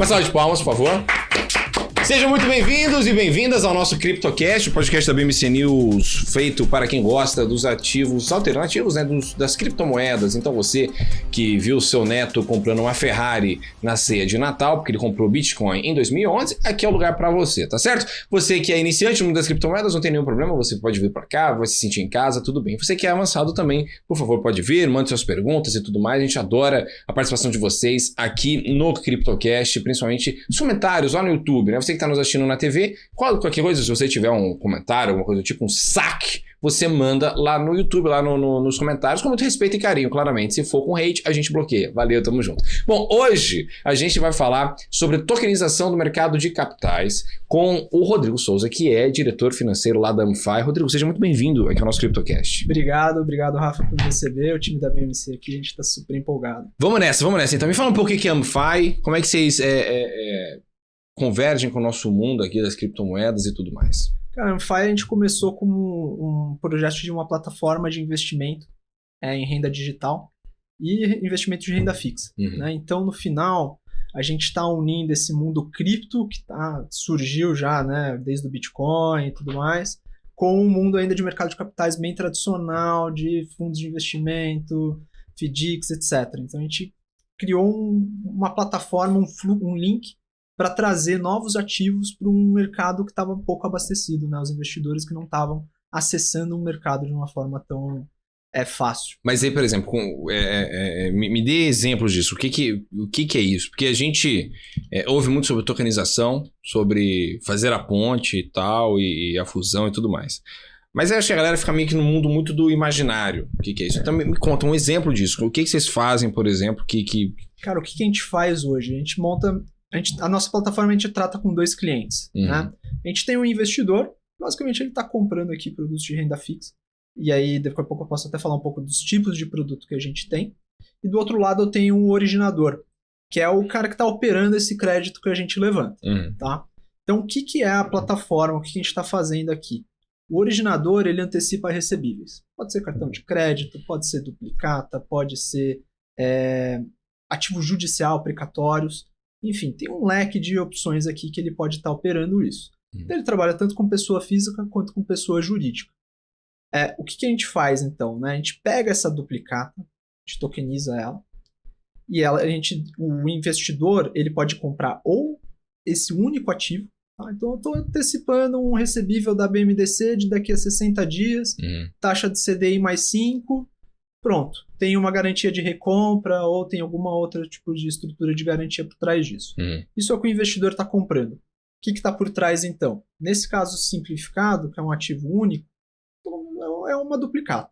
Uma salva de palmas, por favor. Sejam muito bem-vindos e bem-vindas ao nosso CryptoCast, o podcast da BMC News, feito para quem gosta dos ativos alternativos, né, das criptomoedas. Então você que viu seu neto comprando uma Ferrari na ceia de Natal, porque ele comprou Bitcoin em 2011, aqui é o lugar para você, tá certo? Você que é iniciante no mundo das criptomoedas, não tem nenhum problema, você pode vir para cá, vai se sentir em casa, tudo bem. Você que é avançado também, por favor, pode vir, mande suas perguntas e tudo mais. A gente adora a participação de vocês aqui no CryptoCast, principalmente nos comentários lá no YouTube, né? Você que está nos assistindo na TV, qualquer coisa, se você tiver um comentário, alguma coisa do tipo, um saque, você manda lá no YouTube, lá nos comentários, com muito respeito e carinho, claramente. Se for com hate, a gente bloqueia. Valeu, tamo junto. Bom, hoje a gente vai falar sobre tokenização do mercado de capitais com o Rodrigo Souza, que é diretor financeiro lá da Amphi. Rodrigo, seja muito bem-vindo aqui ao nosso CryptoCast. Obrigado, Rafa, por receber. O time da BMC aqui, a gente tá super empolgado. Vamos nessa. Então me fala um pouco o que é a Amphi, como é que vocês convergem com o nosso mundo aqui das criptomoedas e tudo mais. Cara, a Amphi a gente começou como um projeto de uma plataforma de investimento em renda digital e investimento de renda fixa. Né? Então, no final, a gente está unindo esse mundo cripto que surgiu já, né, desde o Bitcoin e tudo mais, com um mundo ainda de mercado de capitais bem tradicional, de fundos de investimento, FDICs, etc. Então, a gente criou uma plataforma, um link para trazer novos ativos para um mercado que estava pouco abastecido, né? Os investidores que não estavam acessando um mercado de uma forma tão fácil. Mas aí, por exemplo, me dê exemplos disso. O que é isso? Porque a gente ouve muito sobre tokenização, sobre fazer a ponte e tal, e a fusão e tudo mais. Mas eu acho que a galera fica meio que no mundo muito do imaginário. O que é isso? Então me conta um exemplo disso. O que vocês fazem, por exemplo, Cara, o que a gente faz hoje? A gente monta... A nossa plataforma a gente trata com 2 clientes. Né? A gente tem um investidor, basicamente ele está comprando aqui produtos de renda fixa. E aí, daqui a pouco eu posso até falar um pouco dos tipos de produto que a gente tem. E do outro lado eu tenho um originador, que é o cara que está operando esse crédito que a gente levanta. Tá? Então, o que é a plataforma? O que a gente está fazendo aqui? O originador, ele antecipa recebíveis. Pode ser cartão de crédito, pode ser duplicata, pode ser ativo judicial, precatórios. Enfim, tem um leque de opções aqui que ele pode estar operando isso. Então, ele trabalha tanto com pessoa física quanto com pessoa jurídica. O que a gente faz, então? Né? A gente pega essa duplicata, a gente tokeniza ela, e o investidor ele pode comprar ou esse único ativo. Tá? Então, eu estou antecipando um recebível da BMDC de daqui a 60 dias, taxa de CDI mais 5, pronto. Tem uma garantia de recompra ou tem alguma outra tipo de estrutura de garantia por trás disso. Isso é o que o investidor está comprando. O que está por trás, então? Nesse caso simplificado, que é um ativo único, é uma duplicata.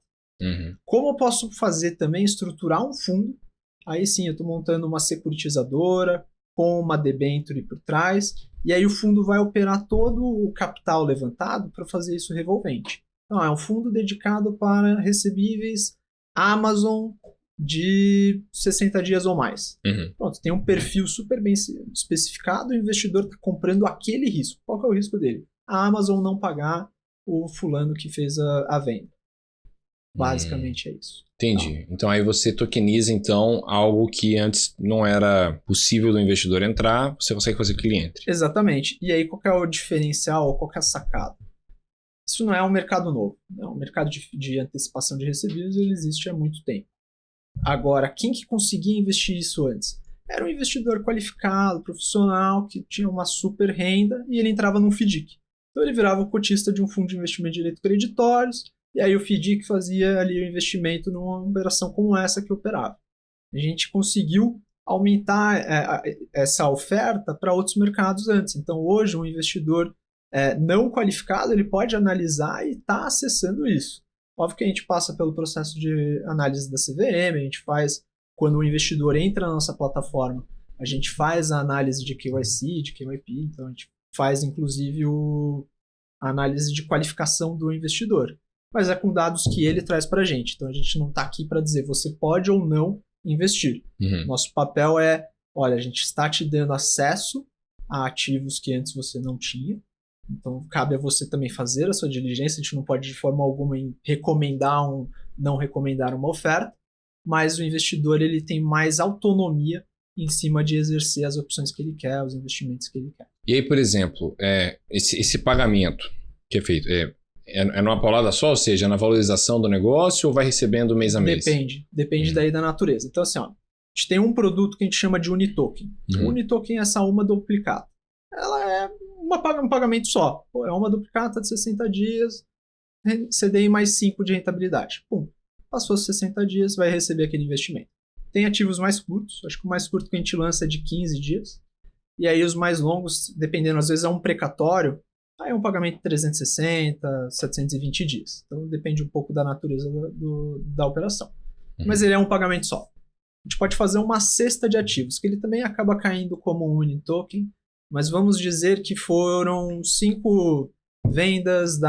Como eu posso fazer também, estruturar um fundo? Aí sim, eu estou montando uma securitizadora com uma debenture por trás, e aí o fundo vai operar todo o capital levantado para fazer isso revolvente. Então, é um fundo dedicado para recebíveis Amazon de 60 dias ou mais. Pronto, tem um perfil super bem especificado, o investidor está comprando aquele risco. Qual que é o risco dele? A Amazon não pagar o fulano que fez a venda. Basicamente é isso. Entendi. Então aí você tokeniza algo que antes não era possível do investidor entrar, você consegue fazer que ele entre. Exatamente. E aí qual que é o diferencial ou qual que é a sacada? Isso não é um mercado novo. Né? O mercado de antecipação de recebíveis ele existe há muito tempo. Agora, quem que conseguia investir isso antes? Era um investidor qualificado, profissional, que tinha uma super renda e ele entrava num FDIC. Então ele virava o cotista de um fundo de investimento de direitos creditórios e aí o FDIC fazia ali o investimento numa operação como essa que operava. A gente conseguiu aumentar essa oferta para outros mercados antes. Então hoje um investidor não qualificado, ele pode analisar e está acessando isso. Óbvio que a gente passa pelo processo de análise da CVM, a gente faz, quando o investidor entra na nossa plataforma, a gente faz a análise de KYC, de KYP, então a gente faz inclusive a análise de qualificação do investidor. Mas é com dados que ele traz para a gente, então a gente não está aqui para dizer você pode ou não investir. Nosso papel é, olha, a gente está te dando acesso a ativos que antes você não tinha, então cabe a você também fazer a sua diligência, a gente não pode de forma alguma não recomendar uma oferta, mas o investidor ele tem mais autonomia em cima de exercer as opções que ele quer, os investimentos que ele quer. E aí, por exemplo, esse pagamento que é feito, é numa paulada só, ou seja, é na valorização do negócio ou vai recebendo mês a mês? Depende daí da natureza. Então, assim, ó, a gente tem um produto que a gente chama de Unitoken. O Unitoken é essa uma duplicata. Ela é um pagamento só. É uma duplicata de 60 dias, CDI mais 5 de rentabilidade. Pum, passou 60 dias, vai receber aquele investimento. Tem ativos mais curtos, acho que o mais curto que a gente lança é de 15 dias. E aí os mais longos, dependendo, às vezes é um precatório, aí é um pagamento de 360, 720 dias. Então depende um pouco da natureza da operação. Mas ele é um pagamento só. A gente pode fazer uma cesta de ativos, que ele também acaba caindo como um Unitoken, mas vamos dizer que foram 5 vendas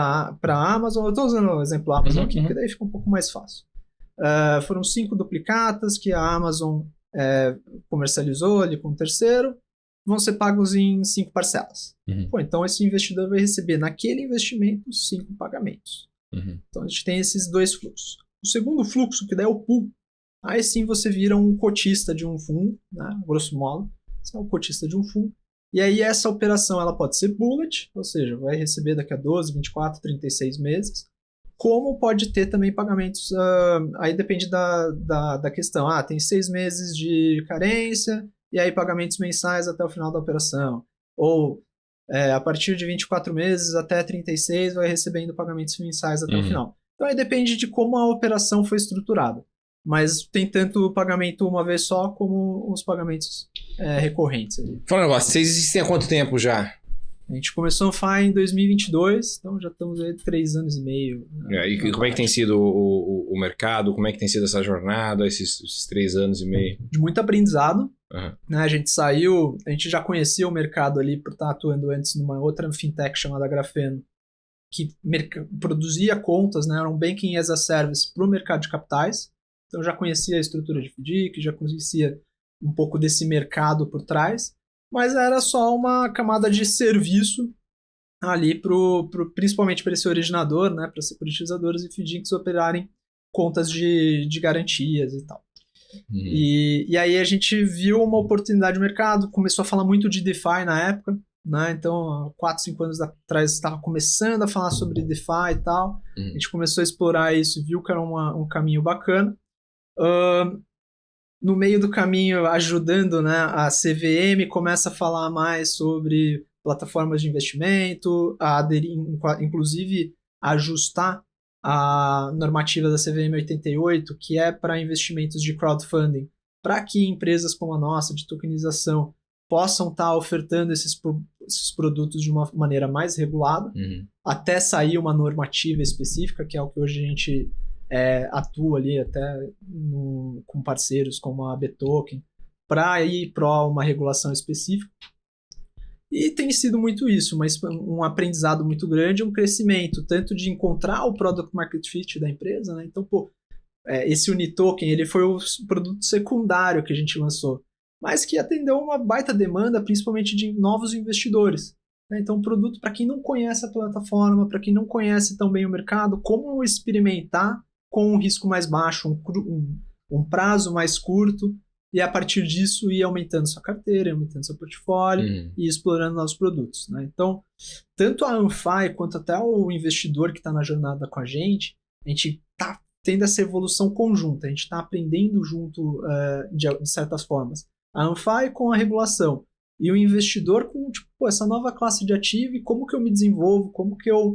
para a Amazon. Eu estou usando o exemplo Amazon aqui, porque daí fica um pouco mais fácil. Foram 5 duplicatas que a Amazon comercializou ali com o terceiro, vão ser pagos em 5 parcelas. Pô, então esse investidor vai receber naquele investimento 5 pagamentos. Então a gente tem esses 2 fluxos. O segundo fluxo, que daí é o pool, aí sim você vira um cotista de um fundo, né? Grosso modo, você é um cotista de um fundo. E aí essa operação ela pode ser bullet, ou seja, vai receber daqui a 12, 24, 36 meses, como pode ter também pagamentos, aí depende da questão. Tem 6 meses de carência, e aí pagamentos mensais até o final da operação. Ou a partir de 24 meses até 36 vai recebendo pagamentos mensais até o final. Então aí depende de como a operação foi estruturada. Mas tem tanto o pagamento uma vez só, como os pagamentos recorrentes. Fala um negócio, vocês existem há quanto tempo já? A gente começou a FI em 2022, então já estamos aí 3 anos e meio. E como é que tem sido o mercado? Como é que tem sido essa jornada, esses 3 anos e meio? De muito aprendizado. Né? A gente já conhecia o mercado ali por estar atuando antes numa outra fintech chamada Grafeno, que produzia contas, né? Era um banking as a service para o mercado de capitais. Então eu já conhecia a estrutura de FDIC, já conhecia um pouco desse mercado por trás, mas era só uma camada de serviço ali principalmente para esse originador, né, para securitizadores e FDICs operarem contas de garantias e tal. E aí a gente viu uma oportunidade de mercado, começou a falar muito de DeFi na época, né? Então, 4, 5 anos atrás estava começando a falar sobre DeFi e tal. A gente começou a explorar isso, viu que era um caminho bacana. No meio do caminho, ajudando, né, a CVM começa a falar mais sobre plataformas de investimento, a aderir, inclusive ajustar a normativa da CVM 88, que é para investimentos de crowdfunding, para que empresas como a nossa, de tokenização, possam estar ofertando esses produtos de uma maneira mais regulada, até sair uma normativa específica, que é o que hoje a gente atua ali até com parceiros como a Btoken, para ir para uma regulação específica. E tem sido muito isso, mas um aprendizado muito grande, um crescimento, tanto de encontrar o product market fit da empresa, né? Então, esse Unitoken, ele foi o produto secundário que a gente lançou, mas que atendeu uma baita demanda, principalmente de novos investidores. Né? Então, um produto para quem não conhece a plataforma, para quem não conhece tão bem o mercado, como experimentar com um risco mais baixo, um prazo mais curto, e a partir disso ir aumentando sua carteira, aumentando seu portfólio e explorando novos produtos. Né? Então, tanto a Anfi quanto até o investidor que está na jornada com a gente está tendo essa evolução conjunta, a gente está aprendendo junto de certas formas. A Anfi com a regulação e o investidor com essa nova classe de ativo e como que eu me desenvolvo, como que eu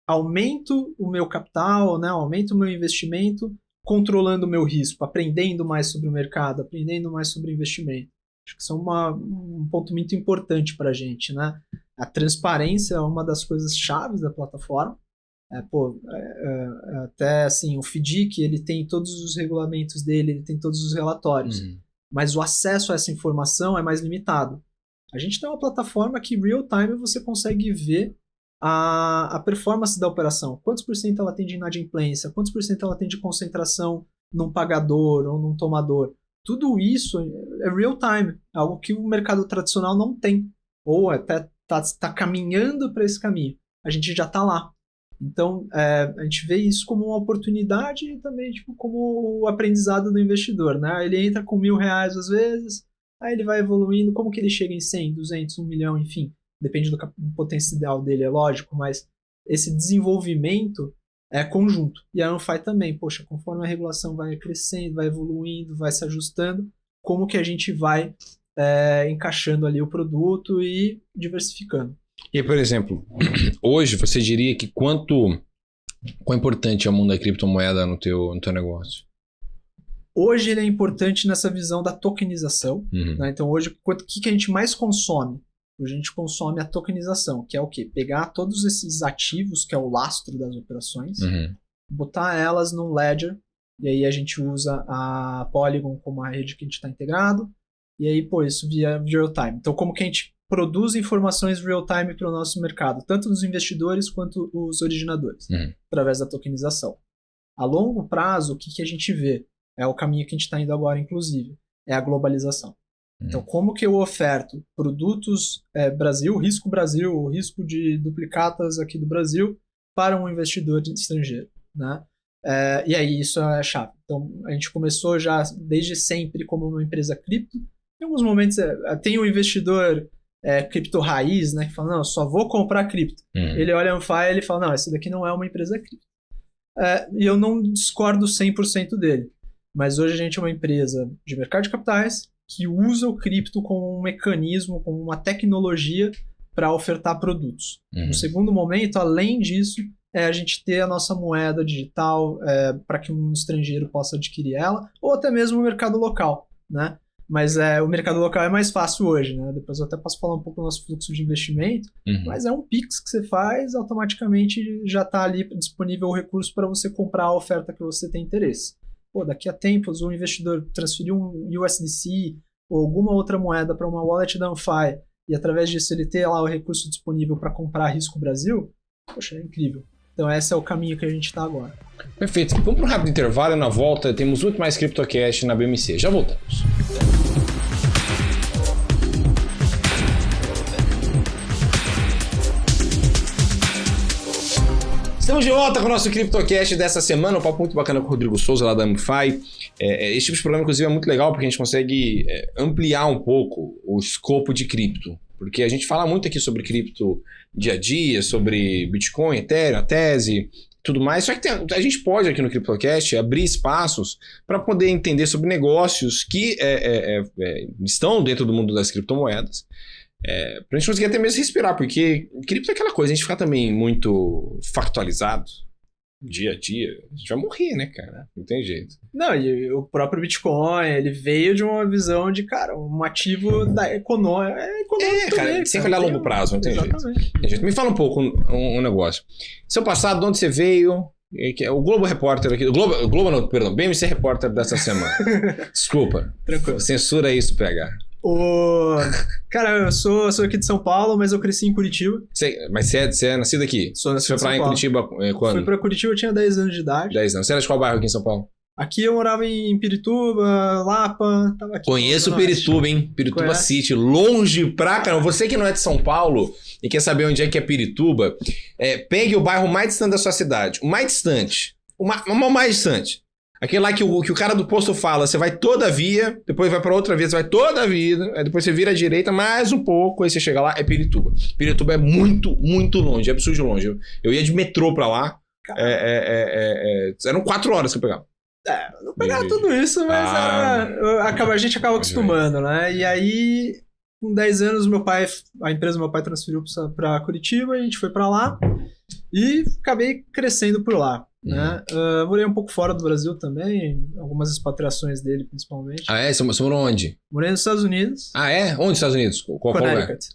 aumento o meu capital, né? Aumento o meu investimento, controlando o meu risco, aprendendo mais sobre o mercado, aprendendo mais sobre investimento. Acho que isso é um ponto muito importante para a gente, né? A transparência é uma das coisas chaves da plataforma. Até assim, o FDIC, ele tem todos os regulamentos dele, ele tem todos os relatórios, mas o acesso a essa informação é mais limitado. A gente tem uma plataforma que real time você consegue ver a performance da operação, quantos por cento ela tem de inadimplência, quantos por cento ela tem de concentração num pagador ou num tomador. Tudo isso é real time, algo que o mercado tradicional não tem, ou até está caminhando para esse caminho. A gente já está lá. Então, a gente vê isso como uma oportunidade e também tipo, como o aprendizado do investidor, né? Ele entra com R$1.000 às vezes, aí ele vai evoluindo, como que ele chega em 100, 200, 1 milhão, enfim, depende do potencial dele, é lógico, mas esse desenvolvimento é conjunto. E a Anfy também, poxa, conforme a regulação vai crescendo, vai evoluindo, vai se ajustando, como que a gente vai encaixando ali o produto e diversificando. E, por exemplo, hoje você diria que quão importante é o mundo da criptomoeda no teu negócio? Hoje ele é importante nessa visão da tokenização. Né? Então hoje, o que a gente mais consome? Hoje a gente consome a tokenização, que é o quê? Pegar todos esses ativos, que é o lastro das operações, botar elas num ledger, e aí a gente usa a Polygon como a rede que a gente está integrado, e aí, pô, isso via real time. Então como que a gente produz informações real-time para o nosso mercado, tanto dos investidores quanto os originadores, através da tokenização. A longo prazo, o que a gente vê? É o caminho que a gente está indo agora, inclusive, é a globalização. Então, como que eu oferto produtos risco de duplicatas aqui do Brasil para um investidor estrangeiro, né? E aí, isso é a chave. Então, a gente começou já desde sempre como uma empresa cripto. Em alguns momentos, tem um investidor cripto raiz, né, que fala, não, eu só vou comprar cripto. Ele olha a Anfy e ele fala, não, essa daqui não é uma empresa cripto. E eu não discordo 100% dele. Mas hoje a gente é uma empresa de mercado de capitais que usa o cripto como um mecanismo, como uma tecnologia para ofertar produtos. No segundo momento, além disso, a gente ter a nossa moeda digital para que um estrangeiro possa adquirir ela, ou até mesmo o mercado local, né? Mas o mercado local é mais fácil hoje, né? Depois eu até posso falar um pouco do nosso fluxo de investimento, mas é um Pix que você faz, automaticamente já está ali disponível o recurso para você comprar a oferta que você tem interesse. Pô, daqui a tempos o investidor transferiu um USDC ou alguma outra moeda para uma wallet da Anfy e através disso ele ter lá o recurso disponível para comprar Risco Brasil, poxa, é incrível. Então esse é o caminho que a gente está agora. Perfeito. Vamos para um rápido intervalo e na volta temos muito mais CryptoCast na BMC. Já voltamos. Estamos de volta com o nosso CryptoCast dessa semana, um papo muito bacana com o Rodrigo Souza lá da Anfy. Esse tipo de programa, inclusive, é muito legal porque a gente consegue ampliar um pouco o escopo de cripto. Porque a gente fala muito aqui sobre cripto dia a dia, sobre Bitcoin, Ethereum, a tese, tudo mais. Só que a gente pode aqui no CryptoCast abrir espaços para poder entender sobre negócios que estão dentro do mundo das criptomoedas. Pra gente conseguir até mesmo respirar, porque cripto é aquela coisa, a gente ficar também muito factualizado dia a dia, a gente vai morrer, né, cara? Não tem jeito. Não, e o próprio Bitcoin, ele veio de uma visão de, cara, um ativo da econômica. Cara, sem olhar a longo prazo, não tem jeito. Me fala um pouco um negócio. Seu passado, de onde você veio? O Globo Repórter aqui. BMC Repórter dessa semana. Desculpa. Tranquilo. Censura isso, PH. Cara, eu sou aqui de São Paulo, mas eu cresci em Curitiba. Mas você é nascido aqui? Sou nascido em São Paulo. Você foi pra em Curitiba quando? Fui pra Curitiba, eu tinha 10 anos de idade. 10 anos. Você era de qual bairro aqui em São Paulo? Aqui eu morava em Pirituba, Lapa, tava aqui. Conheço Pirituba, hein? Pirituba City, longe pra caramba. Você que não é de São Paulo e quer saber onde é que é Pirituba, pegue o bairro mais distante da sua cidade. O mais distante. O mais distante. Aquele lá que o cara do posto fala, você vai toda a via, depois vai pra outra via, você vai toda a via, aí depois você vira à direita mais um pouco, aí você chega lá, é Pirituba. Pirituba é muito, muito longe, é absurdo de longe. Eu ia de metrô pra lá, eram 4 horas que eu pegava. Não pegava tudo isso, mas a gente acaba acostumando, né? E aí, com 10 anos, a empresa do meu pai transferiu pra Curitiba, a gente foi pra lá e acabei crescendo por lá. Né? Morei um pouco fora do Brasil também, algumas expatriações dele principalmente. Você morou onde? Morei nos Estados Unidos. Onde nos Estados Unidos? Qual Connecticut.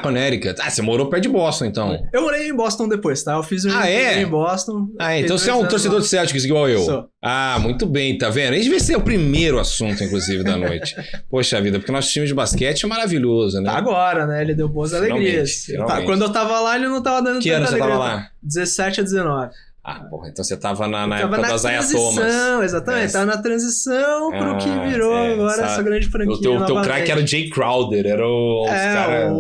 Connecticut. Você morou perto de Boston, então. Eu morei em Boston depois, tá? Eu fiz em Boston. Então você é um torcedor de Celtics igual eu. Sou. Muito bem, tá vendo? A gente vai ser o primeiro assunto, inclusive, da noite. Poxa vida, porque nosso time de basquete é maravilhoso, né? Tá agora, né? Ele deu boas alegrias. Finalmente. Quando eu tava lá, ele não tava dando que ano você tava lá? 17 a 19. Então você tava na época das Ayatomas. Exatamente, tava na transição pro que virou agora essa grande franquia. O teu craque era o Jay Crowder, era os caras...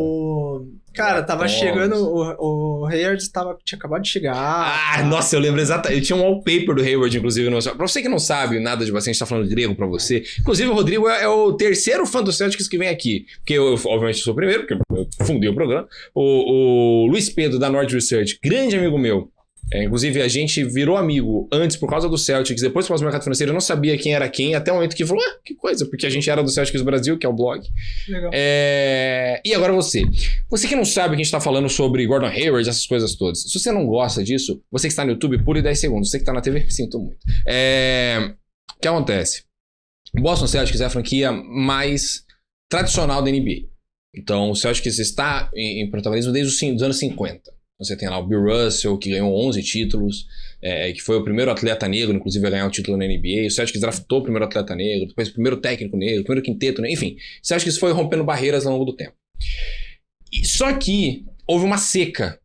Cara, tava chegando, o Hayward tinha acabado de chegar. Nossa, eu lembro exatamente. Eu tinha um wallpaper do Hayward, inclusive. Pra você que não sabe nada de basquete, a gente tá falando grego pra você. Inclusive, o Rodrigo é o terceiro fã do Celtics que vem aqui. Porque eu, obviamente, sou o primeiro, porque eu fundei o programa. O Luiz Pedro, da Nord Research, grande amigo meu. Inclusive, a gente virou amigo antes por causa do Celtics, depois por causa do mercado financeiro. Eu não sabia quem era quem, até o momento que falou, que coisa, porque a gente era do Celtics Brasil, que é o blog. Legal. E agora você. Você que não sabe que a gente tá falando sobre Gordon Hayward, essas coisas todas. Se você não gosta disso, você que está no YouTube, pule 10 segundos. Você que tá na TV, sinto muito. O que acontece? O Boston Celtics é a franquia mais tradicional da NBA. Então, o Celtics está em protagonismo desde os anos 50. Você tem lá o Bill Russell, que ganhou 11 títulos, que foi o primeiro atleta negro, inclusive, a ganhar um título na NBA. O Celtics draftou o primeiro atleta negro, depois o primeiro técnico negro, o primeiro quinteto negro, enfim. O Celtics foi rompendo barreiras ao longo do tempo. Só que houve uma seca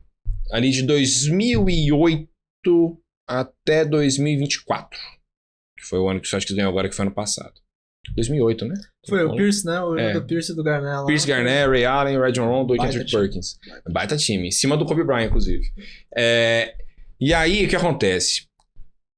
ali de 2008 até 2024, que foi o ano que o Celtics ganhou agora, que foi ano passado. 2008, né? Foi o Pierce, né? O do Pierce e do Garnett lá. Pierce, Garnett, Ray Allen, Rajon Rondo e Kendrick Perkins. Baita time. Em cima do Kobe Bryant, inclusive. E aí, o que acontece?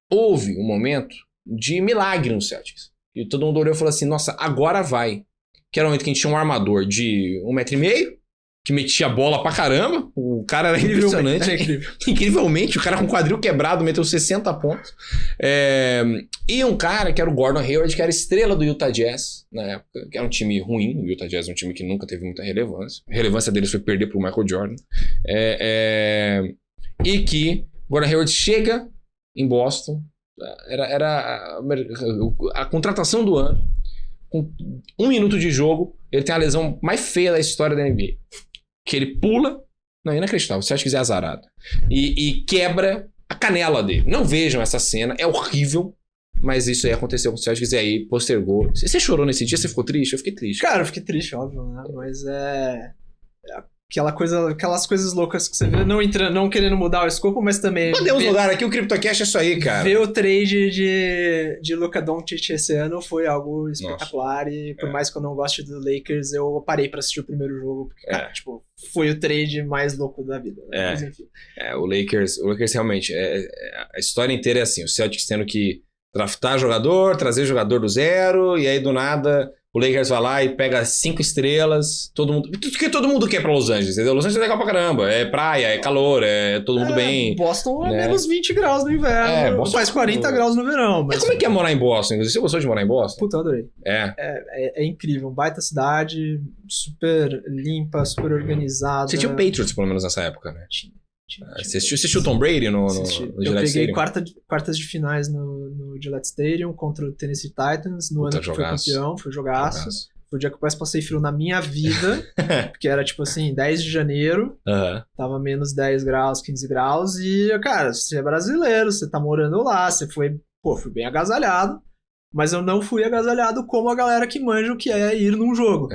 Houve um momento de milagre no Celtics. E todo mundo olhou e falou assim, nossa, agora vai. Que era o momento que a gente tinha um armador de 1,5 m, que metia a bola pra caramba. O cara era impressionante. Incrivelmente, o cara com quadril quebrado meteu 60 pontos. E um cara que era o Gordon Hayward, que era estrela do Utah Jazz na época, que era um time ruim. O Utah Jazz é um time que nunca teve muita relevância. A relevância deles foi perder pro Michael Jordan. E que Gordon Hayward chega em Boston. Era a contratação do ano. Com 1 minuto de jogo, ele tem a lesão mais feia da história da NBA. Que ele pula, não, inacreditável, você acha que é azarado, e quebra a canela dele. Não vejam essa cena, é horrível, mas isso aí aconteceu com o Celtics e aí postergou. Você chorou nesse dia? Você ficou triste? Eu fiquei triste. Cara, eu fiquei triste, óbvio, né? Mas aquelas coisas loucas que você vê, não querendo mudar o escopo, mas também... Podemos mudar aqui, o CryptoCast é isso aí, cara. Ver o trade de Luka Doncic esse ano foi algo espetacular. Nossa. E por mais que eu não goste do Lakers, eu parei pra assistir o primeiro jogo, porque, cara, tipo, foi o trade mais louco da vida. Né? Mas, enfim. O Lakers realmente, a história inteira é assim, o Celtics tendo que draftar jogador, trazer jogador do zero, e aí do nada... O Lakers vai lá e pega 5 estrelas, todo mundo... Tudo que todo mundo quer pra Los Angeles, entendeu? Los Angeles é legal pra caramba, é praia, é calor, é todo mundo bem... Boston é menos 20 graus no inverno, Boston faz 40 graus no verão. Mas... como é que é morar em Boston? Você gostou de morar em Boston? Puta, eu adorei. É incrível, baita cidade, super limpa, super organizada. Você tinha o Patriots, pelo menos, nessa época, né? Você assistiu o Tom Brady no Gillette Stadium? Eu peguei quartas de finais no Gillette Stadium contra o Tennessee Titans no ano que foi campeão, foi jogaço. Foi o dia que eu quase passei frio na minha vida, porque era tipo assim, 10 de janeiro, tava menos 10 graus, 15 graus, e cara, você é brasileiro, você tá morando lá, você fui bem agasalhado, mas eu não fui agasalhado como a galera que manja o que é ir num jogo.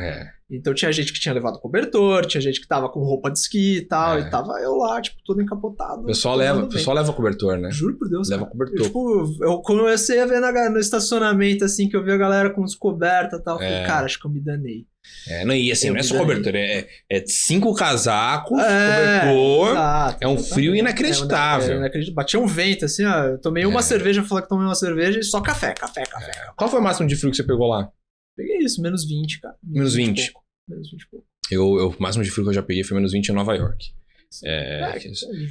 Então tinha gente que tinha levado cobertor, tinha gente que tava com roupa de esqui e tal, e tava eu lá, tipo, todo encapotado. O pessoal leva cobertor, né? Juro por Deus, leva cobertor. Eu comecei a ver no estacionamento, assim, que eu vi a galera com coberta e tal, falei, cara, acho que eu me danei. Não é só cobertor, é 5 casacos, cobertor, exato, é um frio inacreditável. Batia um vento, assim, ó, eu tomei uma cerveja, falei que tomei uma cerveja e só café. Qual foi o máximo de frio que você pegou lá? Peguei isso, menos 20, cara. Menos 20? Menos 20 e pouco. O máximo de frio que eu já peguei foi menos 20 em Nova York.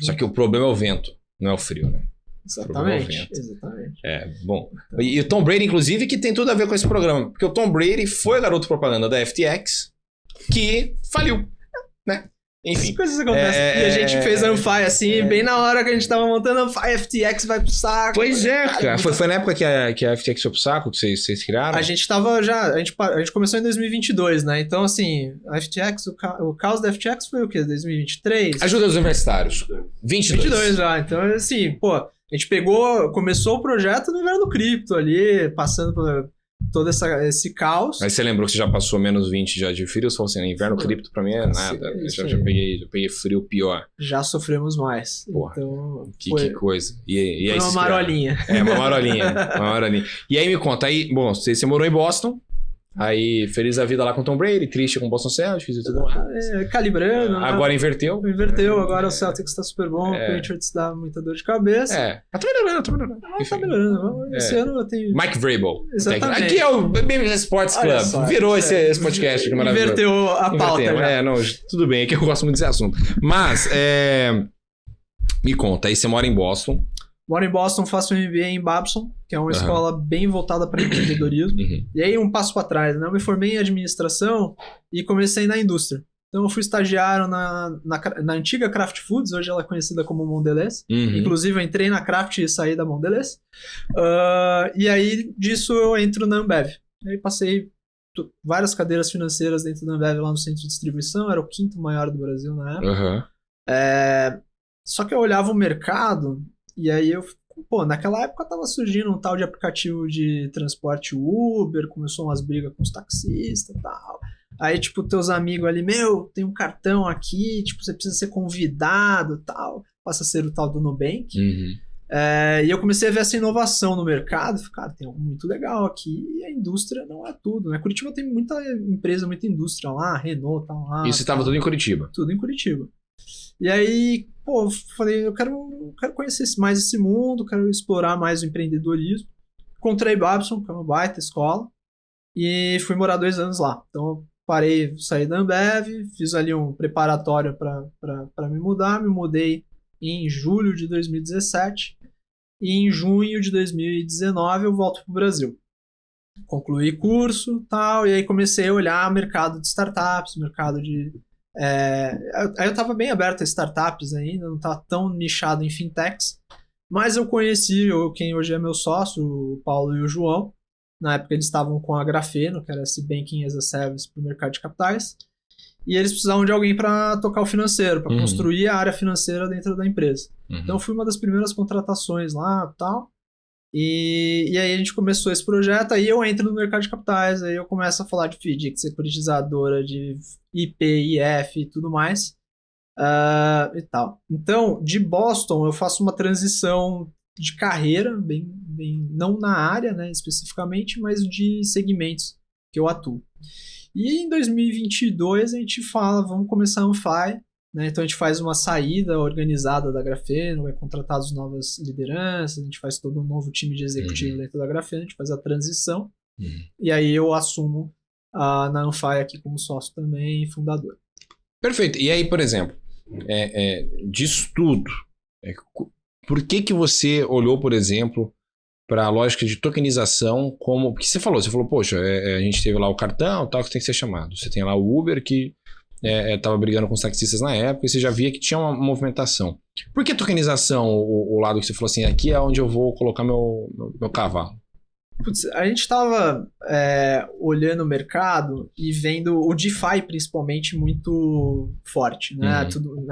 Só que o problema é o vento, não é o frio, né? Exatamente. Bom. E o Tom Brady, inclusive, que tem tudo a ver com esse programa. Porque o Tom Brady foi garoto propaganda da FTX, que faliu, né? Enfim. As coisas acontecem. E a gente fez a Unfy assim, bem na hora que a gente tava montando a Unfy, FTX vai pro saco. Pois cara. Foi na época que a FTX foi pro saco que vocês criaram? A gente tava já... A gente começou em 2022, né? Então, assim, a FTX, o caos da FTX foi o quê? 2023? Ajuda os universitários. 22 já. Então, assim, a gente começou o projeto no inverno cripto ali, passando por todo esse caos. Aí você lembrou que você já passou menos 20 já de frio? Você falou assim, inverno cripto pra mim é nada. Eu já peguei frio pior. Já sofremos mais. Porra, então, que coisa. E foi aí, uma marolinha. Uma marolinha. E aí me conta, você morou em Boston, Aí, feliz a vida lá com o Tom Brady, triste com o Boston Celtics e tudo mais. Calibrando. Agora inverteu. Agora o Celtics tá super bom, o Patriots dá muita dor de cabeça. Mas tá melhorando, tá melhorando. Tá melhorando. Esse ano eu tenho... Mike Vrabel. Exatamente. Aqui é o BMG Sports Club. Só, virou esse podcast aqui maravilhoso. Inverteu a pauta já. Não, tudo bem, é que eu gosto muito desse assunto. Mas, me conta, aí você mora em Boston. Moro em Boston, faço um MBA em Babson, que é uma escola bem voltada para empreendedorismo. E aí, um passo para trás, né? Eu me formei em administração e comecei na indústria. Então, eu fui estagiário na antiga Kraft Foods, hoje ela é conhecida como Mondelez. Inclusive, eu entrei na Kraft e saí da Mondelez. E aí, disso, eu entro na Ambev. Aí, passei várias cadeiras financeiras dentro da Ambev lá no centro de distribuição. Era o 5º maior do Brasil na época. Só que eu olhava o mercado... E aí naquela época tava surgindo um tal de aplicativo de transporte Uber, começou umas brigas com os taxistas e tal. Aí, tipo, teus amigos ali, tem um cartão aqui, tipo, você precisa ser convidado e tal. Passa a ser o tal do Nubank. E eu comecei a ver essa inovação no mercado. Falei, cara, tem algo muito legal aqui e a indústria não é tudo, né? Curitiba tem muita empresa, muita indústria lá, Renault tá lá. Isso tava tudo em Curitiba? Tudo em Curitiba. E aí, falei, eu quero conhecer mais esse mundo, quero explorar mais o empreendedorismo. Encontrei Babson, que é uma baita escola, e fui morar 2 anos lá. Então, saí da Ambev, fiz ali um preparatório para me mudar, me mudei em julho de 2017, e em junho de 2019 eu volto para o Brasil. Concluí curso e tal, e aí comecei a olhar mercado de startups, mercado de... Aí eu estava bem aberto a startups ainda, não estava tão nichado em fintechs, mas eu conheci quem hoje é meu sócio, o Paulo e o João. Na época eles estavam com a Grafeno, que era esse Banking as a Service para o mercado de capitais, e eles precisavam de alguém para tocar o financeiro, para construir a área financeira dentro da empresa. Então fui uma das primeiras contratações lá e tal. E aí a gente começou esse projeto, aí eu entro no mercado de capitais, aí eu começo a falar de FDIC, securitizadora, de IP, IF e tudo mais, e tal. Então, de Boston, eu faço uma transição de carreira, bem, não na área, né, especificamente, mas de segmentos que eu atuo. E em 2022 a gente fala, vamos começar a Unfy, né? Então a gente faz uma saída organizada da Grafeno, vai contratar as novas lideranças, a gente faz todo um novo time de executivo dentro da Grafeno, a gente faz a transição, e aí eu assumo na Unfy aqui como sócio também e fundador. Perfeito. E aí, por exemplo, disso tudo, por que você olhou, por exemplo, para a lógica de tokenização como... Porque você falou, poxa, a gente teve lá o cartão, tal, que tem que ser chamado. Você tem lá o Uber, que estava brigando com os taxistas na época, e você já via que tinha uma movimentação. Por que tokenização, o lado que você falou assim, aqui é onde eu vou colocar meu cavalo? Putz, a gente estava olhando o mercado e vendo o DeFi, principalmente, muito forte, né? Tudo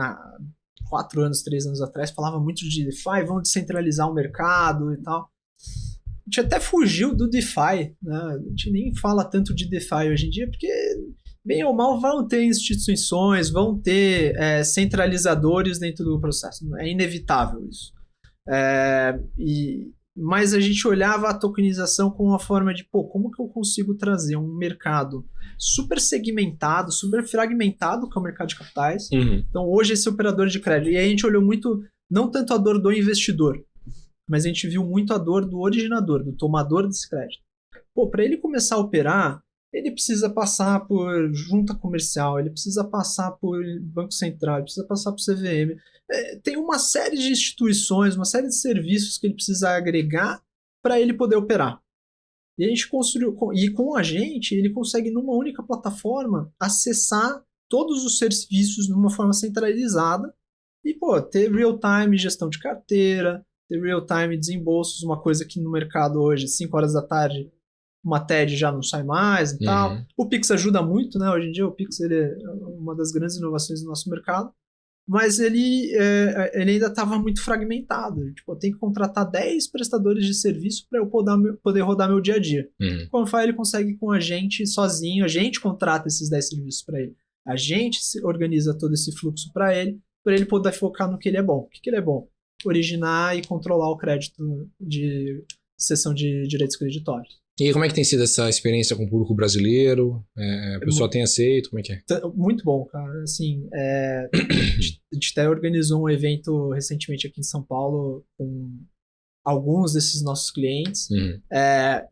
4 anos, 3 anos atrás, falava muito de DeFi, vamos descentralizar o mercado e tal. A gente até fugiu do DeFi, né? A gente nem fala tanto de DeFi hoje em dia, porque bem ou mal vão ter instituições, vão ter centralizadores dentro do processo. É inevitável isso. Mas a gente olhava a tokenização como uma forma de, como que eu consigo trazer um mercado super segmentado, super fragmentado, que é o mercado de capitais. Então, hoje, esse operador de crédito. E aí a gente olhou muito, não tanto a dor do investidor, mas a gente viu muito a dor do originador, do tomador desse crédito. Para ele começar a operar, ele precisa passar por junta comercial, ele precisa passar por Banco Central, ele precisa passar por CVM. Tem uma série de instituições, uma série de serviços que ele precisa agregar para ele poder operar. E a gente construiu, e com a gente, ele consegue numa única plataforma acessar todos os serviços de uma forma centralizada e ter real-time gestão de carteira, ter real-time desembolsos, uma coisa que no mercado hoje, 5 horas da tarde, uma TED já não sai mais e tal. O Pix ajuda muito, né? Hoje em dia o Pix ele é uma das grandes inovações do nosso mercado, mas ele ainda estava muito fragmentado. Tipo, eu tenho que contratar 10 prestadores de serviço para eu poder rodar meu dia a dia. Com o Unfy ele consegue com a gente sozinho, a gente contrata esses 10 serviços para ele. A gente organiza todo esse fluxo para ele poder focar no que ele é bom. O que ele é bom? Originar e controlar o crédito de cessão de direitos creditórios. E aí, como é que tem sido essa experiência com o público brasileiro? O pessoal tem aceito? Como é que é? Muito bom, cara. Assim, a gente até organizou um evento recentemente aqui em São Paulo com alguns desses nossos clientes.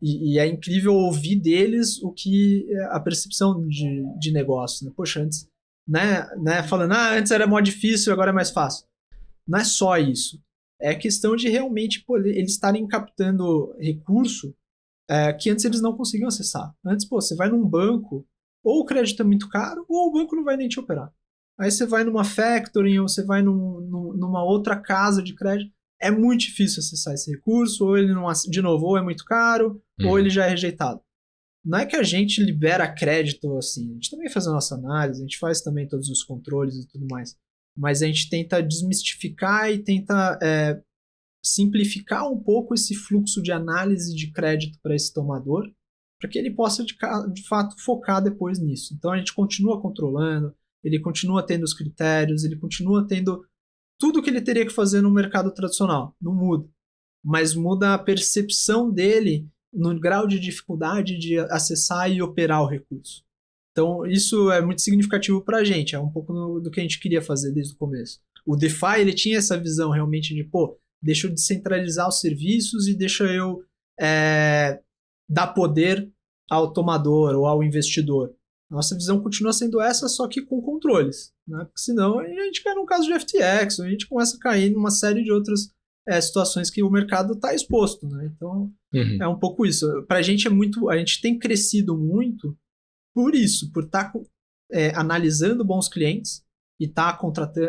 E é incrível ouvir deles o que a percepção de negócio. Né? Poxa, antes, né, falando, antes era mó difícil, agora é mais fácil. Não é só isso. É questão de realmente eles estarem captando recurso que antes eles não conseguiam acessar. Antes, você vai num banco, ou o crédito é muito caro, ou o banco não vai nem te operar. Aí você vai numa factoring, ou você vai numa outra casa de crédito, é muito difícil acessar esse recurso, ou ele não, de novo, ou é muito caro, ou ele já é rejeitado. Não é que a gente libera crédito assim, a gente também faz a nossa análise, a gente faz também todos os controles e tudo mais, mas a gente tenta desmistificar e tenta simplificar um pouco esse fluxo de análise de crédito para esse tomador, para que ele possa de fato focar depois nisso. Então a gente continua controlando, ele continua tendo os critérios, ele continua tendo tudo que ele teria que fazer no mercado tradicional, não muda. Mas muda a percepção dele no grau de dificuldade de acessar e operar o recurso. Então, isso é muito significativo para a gente, é um pouco do que a gente queria fazer desde o começo. O DeFi, ele tinha essa visão realmente de, deixa eu descentralizar os serviços e deixa eu dar poder ao tomador ou ao investidor. Nossa visão continua sendo essa, só que com controles, né? Porque senão a gente cai num caso de FTX, a gente começa a cair numa série de outras situações que o mercado está exposto, né? Então, é um pouco isso. Pra gente a gente tem crescido muito por isso, por estar analisando bons clientes e estar contratando,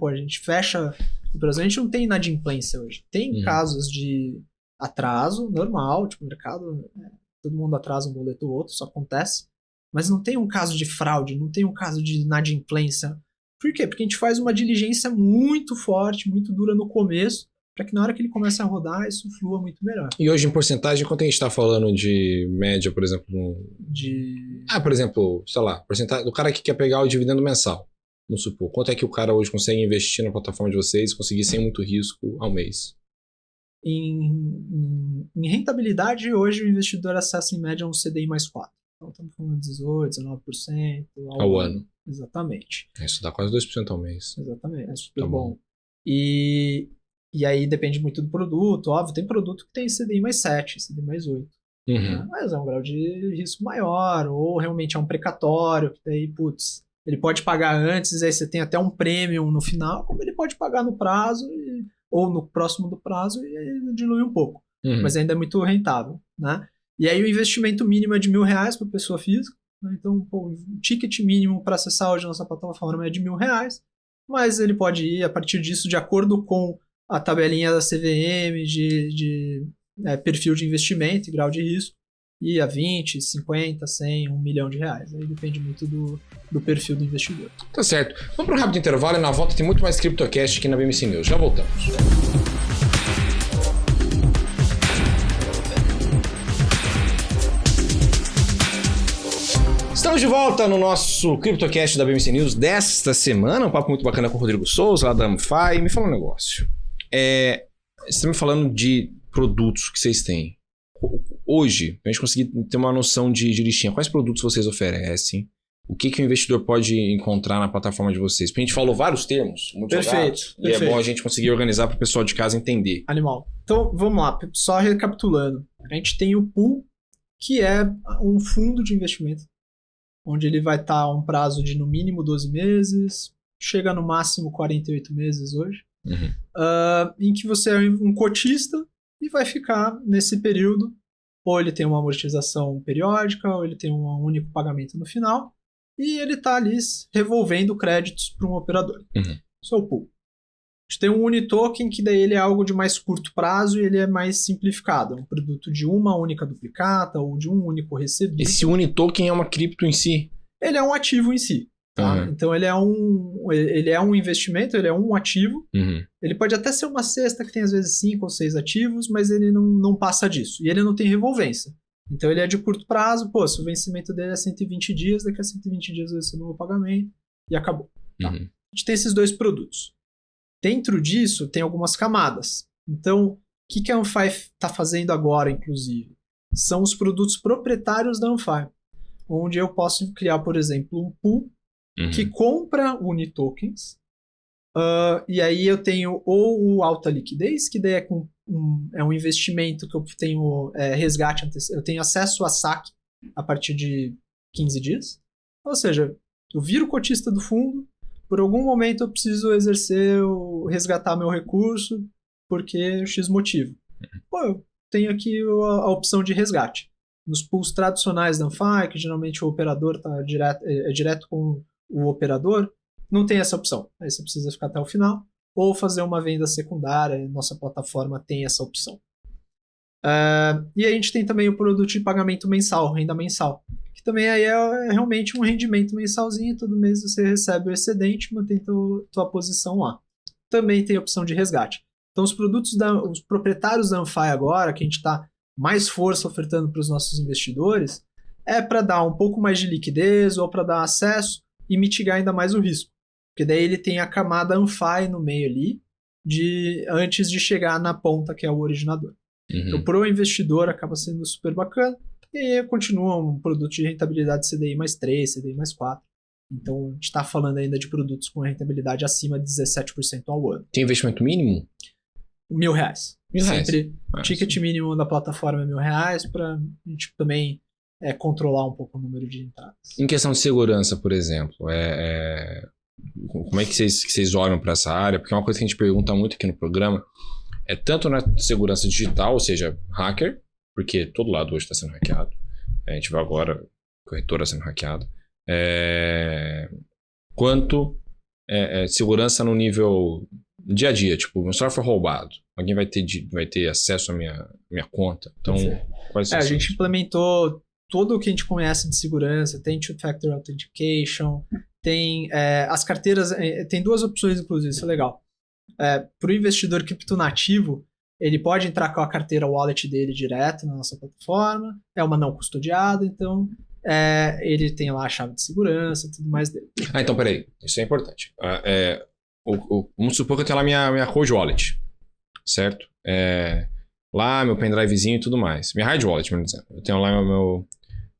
a gente fecha, por exemplo, a gente não tem inadimplência hoje. Tem casos de atraso normal, o mercado, todo mundo atrasa um boleto ou outro, isso acontece. Mas não tem um caso de fraude, não tem um caso de inadimplência. Por quê? Porque a gente faz uma diligência muito forte, muito dura no começo, para que na hora que ele comece a rodar, isso flua muito melhor. E hoje, em porcentagem, quanto a gente está falando de média, por exemplo? Por exemplo, sei lá, porcentagem do cara que quer pegar o dividendo mensal, vamos supor. Quanto é que o cara hoje consegue investir na plataforma de vocês e conseguir sem muito risco ao mês? Em rentabilidade, hoje o investidor acessa em média um CDI mais 4. Então, estamos falando de 18%, 19% ao ano. Exatamente. Isso dá quase 2% ao mês. Exatamente, é super bom. E aí depende muito do produto. Óbvio, tem produto que tem CDI mais 7, CDI mais 8. Né? Mas é um grau de risco maior, ou realmente é um precatório, que daí, ele pode pagar antes, aí você tem até um premium no final, como ele pode pagar no prazo, ou no próximo do prazo, e aí dilui um pouco. Mas ainda é muito rentável, né? E aí o investimento mínimo é de R$1.000 para pessoa física, né? Então o ticket mínimo para acessar hoje a nossa plataforma é de R$1.000, mas ele pode ir a partir disso de acordo com a tabelinha da CVM de perfil de investimento e grau de risco, e a 20, 50, 100, R$1 milhão. Aí depende muito do perfil do investidor. Tá certo. Vamos para um rápido intervalo e na volta tem muito mais CryptoCast aqui na BMC News. Já voltamos. Estamos de volta no nosso CryptoCast da BMC News desta semana. Um papo muito bacana com o Rodrigo Souza, lá da Amfi. Me fala um negócio. Você está me falando de produtos que vocês têm. Hoje, a gente conseguir ter uma noção de listinha. Quais produtos vocês oferecem? O que o investidor pode encontrar na plataforma de vocês? Porque a gente falou vários termos, muito jogados, e é bom a gente conseguir organizar para o pessoal de casa entender. Animal. Então, vamos lá. Só recapitulando. A gente tem o pool, que é um fundo de investimento, onde ele vai estar a um prazo de no mínimo 12 meses, chega no máximo 48 meses hoje, em que você é um cotista e vai ficar nesse período, ou ele tem uma amortização periódica, ou ele tem um único pagamento no final, e ele está ali revolvendo créditos para um operador. Isso é o pool. A gente tem um Unitoken, que daí ele é algo de mais curto prazo e ele é mais simplificado. É um produto de uma única duplicata ou de um único recebido. Esse Unitoken é uma cripto em si? Ele é um ativo em si. Tá? Então ele é um investimento, ele é um ativo. Ele pode até ser uma cesta que tem às vezes 5 ou 6 ativos, mas ele não passa disso. E ele não tem revolvência. Então ele é de curto prazo. Se o vencimento dele é 120 dias, daqui a 120 dias eu recebo o pagamento e acabou. Tá? A gente tem esses dois produtos. Dentro disso, tem algumas camadas. Então, o que a Amfi está fazendo agora, inclusive? são os produtos proprietários da Amphy, onde eu posso criar, por exemplo, um pool que compra unitokens, e aí eu tenho ou o alta liquidez, que daí é um investimento que eu tenho resgate, eu tenho acesso a saque a partir de 15 dias, ou seja, eu viro cotista do fundo, por algum momento eu preciso resgatar meu recurso, porque X motivo. Eu tenho aqui a opção de resgate. Nos pools tradicionais da Amphy, que geralmente o operador é direto com o operador, não tem essa opção. Aí você precisa ficar até o final, ou fazer uma venda secundária, nossa plataforma tem essa opção. E a gente tem também o produto de pagamento mensal, renda mensal, que também aí é realmente um rendimento mensalzinho, todo mês você recebe o excedente e mantém tua posição lá. Também tem a opção de resgate. Então os os proprietários da Amphy agora, que a gente está mais força ofertando para os nossos investidores, é para dar um pouco mais de liquidez ou para dar acesso e mitigar ainda mais o risco. Porque daí ele tem a camada Amphy no meio ali, antes de chegar na ponta, que é o originador. Então, para o investidor, acaba sendo super bacana. E continua um produto de rentabilidade CDI mais 3, CDI mais 4. Então, a gente está falando ainda de produtos com rentabilidade acima de 17% ao ano. Tem investimento mínimo? R$1.000. Sempre o ticket mínimo da plataforma é R$1.000 para a gente também controlar um pouco o número de entradas. Em questão de segurança, por exemplo, como é que vocês olham para essa área? Porque é uma coisa que a gente pergunta muito aqui no programa, é tanto na segurança digital, ou seja, hacker, porque todo lado hoje está sendo hackeado. A gente vai agora, corretora sendo hackeada. Quanto segurança no nível dia a dia, tipo, meu celular foi roubado, alguém vai ter acesso à minha conta. Então, quais são a gente implementou tudo o que a gente conhece de segurança, tem Two-Factor Authentication, tem as carteiras, tem duas opções, inclusive, isso é legal. Para o investidor criptonativo, ele pode entrar com a carteira wallet dele direto na nossa plataforma, é uma não custodiada, então ele tem lá a chave de segurança e tudo mais dele. Então peraí, isso é importante. Vamos supor que eu tenho lá minha Cold Wallet, certo? Lá meu pendrivezinho e tudo mais. Minha Hard Wallet, por exemplo. Eu tenho lá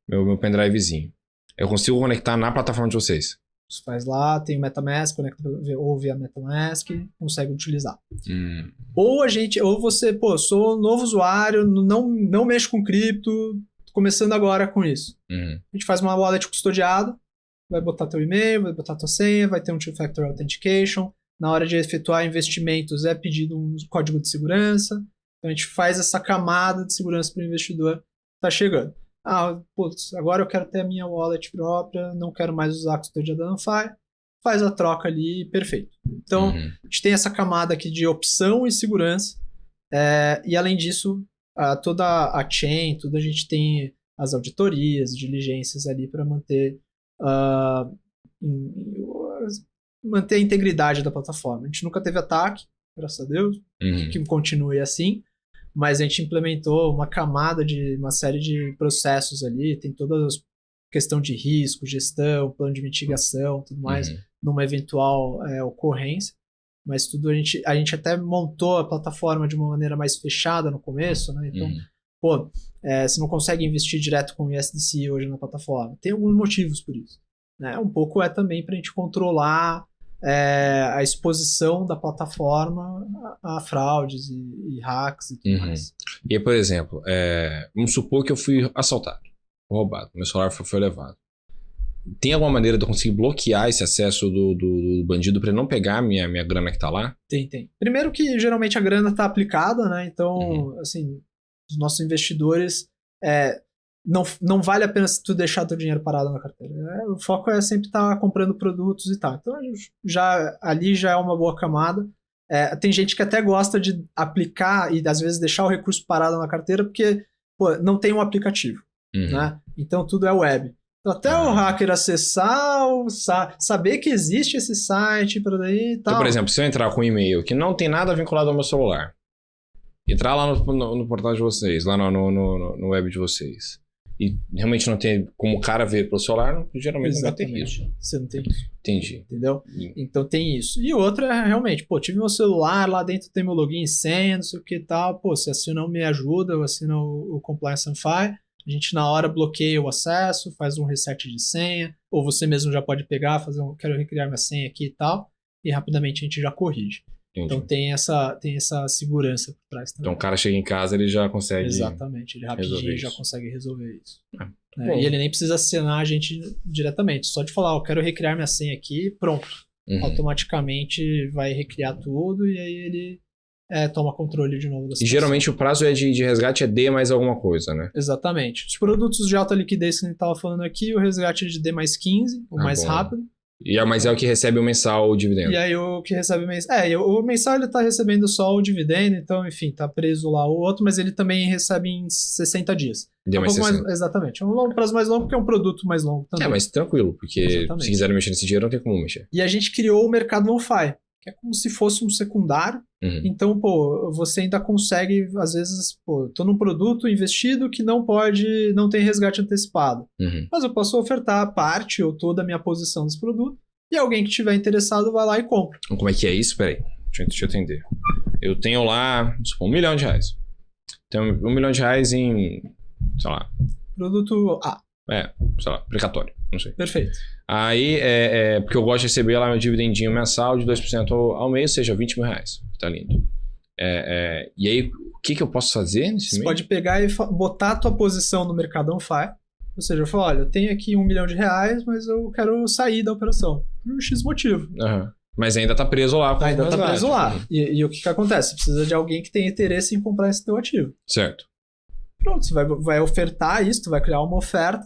meu pendrivezinho. Eu consigo conectar na plataforma de vocês? Você faz lá, tem o MetaMask, conecta ou via MetaMask, consegue utilizar. Ou você, sou um novo usuário, não mexo com cripto, tô começando agora com isso. A gente faz uma wallet custodiada, vai botar teu e-mail, vai botar tua senha, vai ter um Two-Factor Authentication. Na hora de efetuar investimentos é pedido um código de segurança. Então a gente faz essa camada de segurança para o investidor que está chegando. Agora eu quero ter a minha wallet própria, não quero mais usar a custódia da Amphy. Faz a troca ali, perfeito. Então a gente tem essa camada aqui de opção e segurança. E além disso, toda a chain, a gente tem as auditorias, diligências ali para manter a integridade da plataforma. A gente nunca teve ataque, graças a Deus, que continue assim, mas a gente implementou uma série de processos ali, tem toda a questão de risco, gestão, plano de mitigação, tudo mais, numa eventual ocorrência, mas tudo a gente até montou a plataforma de uma maneira mais fechada no começo, né? Então, você não consegue investir direto com o USDC hoje na plataforma. Tem alguns motivos por isso, né? Um pouco também para a gente controlar a exposição da plataforma a fraudes e hacks e tudo mais. E, por exemplo, vamos supor que eu fui assaltado, roubado, meu celular foi levado. Tem alguma maneira de eu conseguir bloquear esse acesso do bandido para ele não pegar a minha grana que está lá? Tem. Primeiro que geralmente a grana está aplicada, né? Então, assim, os nossos investidores... Não vale a pena se tu deixar teu dinheiro parado na carteira. O foco é sempre estar comprando produtos e tal. Então, ali já é uma boa camada. Tem gente que até gosta de aplicar e, às vezes, deixar o recurso parado na carteira porque não tem um aplicativo. Né? Então, tudo é web. Então, até o hacker acessar, saber que existe esse site, por aí e tal. Então, por exemplo, se eu entrar com um e-mail que não tem nada vinculado ao meu celular, entrar lá no portal de vocês, lá no web de vocês, e realmente não tem como o cara ver pro celular, geralmente não vai ter risco. Você não tem isso. Entendi. Entendeu? Então tem isso. E outra é realmente, pô, tive meu celular, lá dentro tem meu login e senha, não sei o que e tal. Pô, se assina o Me Ajuda, eu assino o Compliance on Fire. A gente na hora bloqueia o acesso, faz um reset de senha, ou você mesmo já pode pegar, fazer quero recriar minha senha aqui e tal, e rapidamente a gente já corrige. Entendi. Então tem essa segurança por trás também. Então o cara chega em casa, ele já consegue... Exatamente, ele rapidinho já consegue resolver isso. Bom. E ele nem precisa acionar a gente diretamente, só de falar, eu quero recriar minha senha aqui, pronto. Automaticamente vai recriar tudo e aí ele toma controle de novo da situação. E geralmente o prazo de resgate é D mais alguma coisa, né? Exatamente. Os produtos de alta liquidez que a gente estava falando aqui, o resgate é de D mais 15, o mais rápido. Mas é o que recebe o mensal, o dividendo. E aí o que recebe o mensal... o mensal ele tá recebendo só o dividendo, então, enfim, tá preso lá o outro, mas ele também recebe em 60 dias. D mais 60. Exatamente. É um prazo mais longo porque é um produto mais longo também. Mas tranquilo, porque Exatamente. Se quiserem mexer nesse dinheiro, não tem como mexer. E a gente criou o mercado on-fi, que é como se fosse um secundário. Então, pô, você ainda consegue, às vezes, pô, tô num produto investido que não tem resgate antecipado. Mas eu posso ofertar parte ou toda a minha posição desse produto e alguém que estiver interessado vai lá e compra. Então, como é que é isso? Peraí, deixa eu entender. Eu tenho lá, supor, R$1 milhão. Tenho R$1 milhão em, sei lá... Produto A. Sei lá, precatório, não sei. Perfeito. Aí, porque eu gosto de receber lá meu dividendinho mensal de 2% ao mês, ou seja, R$20 mil. Tá lindo. E aí, o que eu posso fazer nesse mês? Você pode pegar e botar a tua posição no mercado on-fi. Ou seja, eu falo, olha, eu tenho aqui R$1 milhão, mas eu quero sair da operação. Por X motivo. Mas ainda tá preso lá. Ainda tá preso lá. E o que acontece? Precisa de alguém que tenha interesse em comprar esse teu ativo. Certo. Pronto, você vai ofertar isso, tu vai criar uma oferta,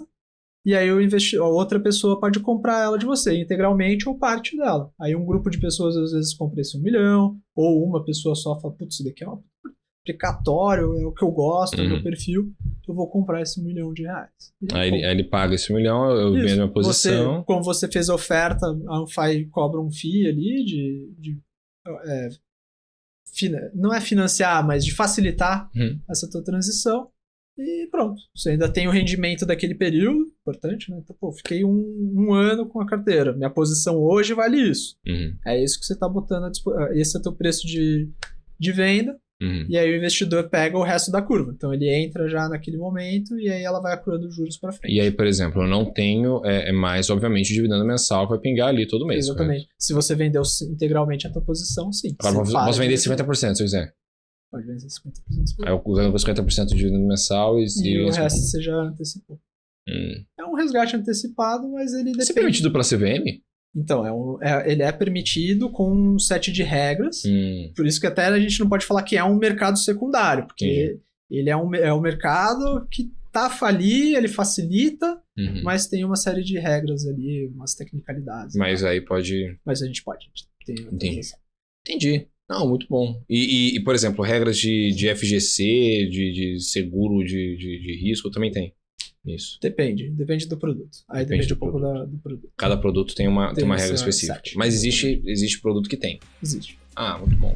e aí a outra pessoa pode comprar ela de você, integralmente ou parte dela. Aí um grupo de pessoas às vezes compra esse R$1 milhão, ou uma pessoa só fala, putz, isso daqui é um precatório, é o que eu gosto, é o meu perfil, eu vou comprar esse R$1 milhão. Aí ele paga esse R$1 milhão, eu vendo a minha posição. Como você fez a oferta, a Anfai cobra um FII ali não é financiar, mas de facilitar essa tua transição. E pronto, você ainda tem o rendimento daquele período, importante, né? Então, pô, fiquei um ano com a carteira, minha posição hoje vale isso. É isso que você está botando, esse é o teu preço de venda, e aí o investidor pega o resto da curva. Então ele entra já naquele momento e aí ela vai acurando juros para frente. E aí, por exemplo, eu não tenho mais, obviamente, o dividendo mensal que vai pingar ali todo mês. Exatamente. Correto? Se você vendeu integralmente a tua posição, sim. Agora, posso vender 50% se eu quiser. Pode vender 50%. Aí eu ganho 50% de dividendo mensal e o resto você já antecipou. É um resgate antecipado, mas ele depende. Isso é permitido pela CVM? Então, ele é permitido com um set de regras. Por isso que até a gente não pode falar que é um mercado secundário, porque ele é um mercado que tá ali, ele facilita, mas tem uma série de regras ali, umas tecnicalidades. Mas aí pode... Mas a gente pode. Entendi. Não, muito bom. E, por exemplo, regras de FGC, de seguro de risco, também tem isso? Depende do produto. Aí depende um pouco do produto. Cada produto tem uma regra específica. Mas existe produto que tem? Existe. Ah, muito bom.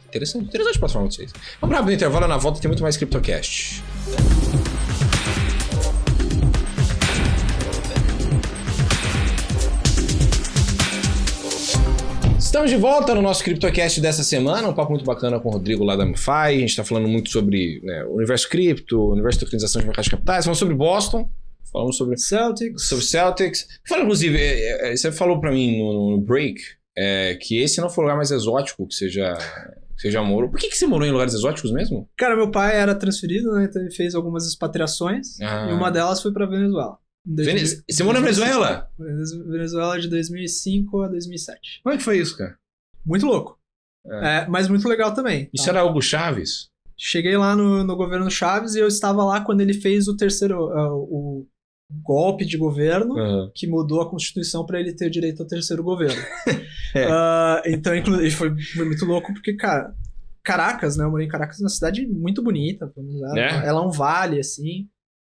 Interessante a plataforma de vocês. Vamos rápido no intervalo, na volta tem muito mais CryptoCast. Estamos de volta no nosso CryptoCast dessa semana, um papo muito bacana com o Rodrigo lá da Amify. A gente está falando muito sobre o universo cripto, o universo de tokenização de mercado de capitais, falamos sobre Boston, falamos sobre Celtics. Fala, inclusive, você falou para mim no break que esse não foi o lugar mais exótico que você já morou. Por que você morou em lugares exóticos mesmo? Cara, meu pai era transferido, né? Então ele fez algumas expatriações e uma delas foi para Venezuela. Você morou na Venezuela? Venezuela de 2005 a 2007. Como é que foi isso, cara? Muito louco. Mas muito legal também. Isso era Hugo Chávez? Cheguei lá no governo Chávez e eu estava lá quando ele fez o terceiro o golpe de governo que mudou a Constituição para ele ter direito ao terceiro governo. Então, inclusive, foi muito louco porque, cara, Caracas, né? Eu morei em Caracas, uma cidade muito bonita. Ela é um vale, assim.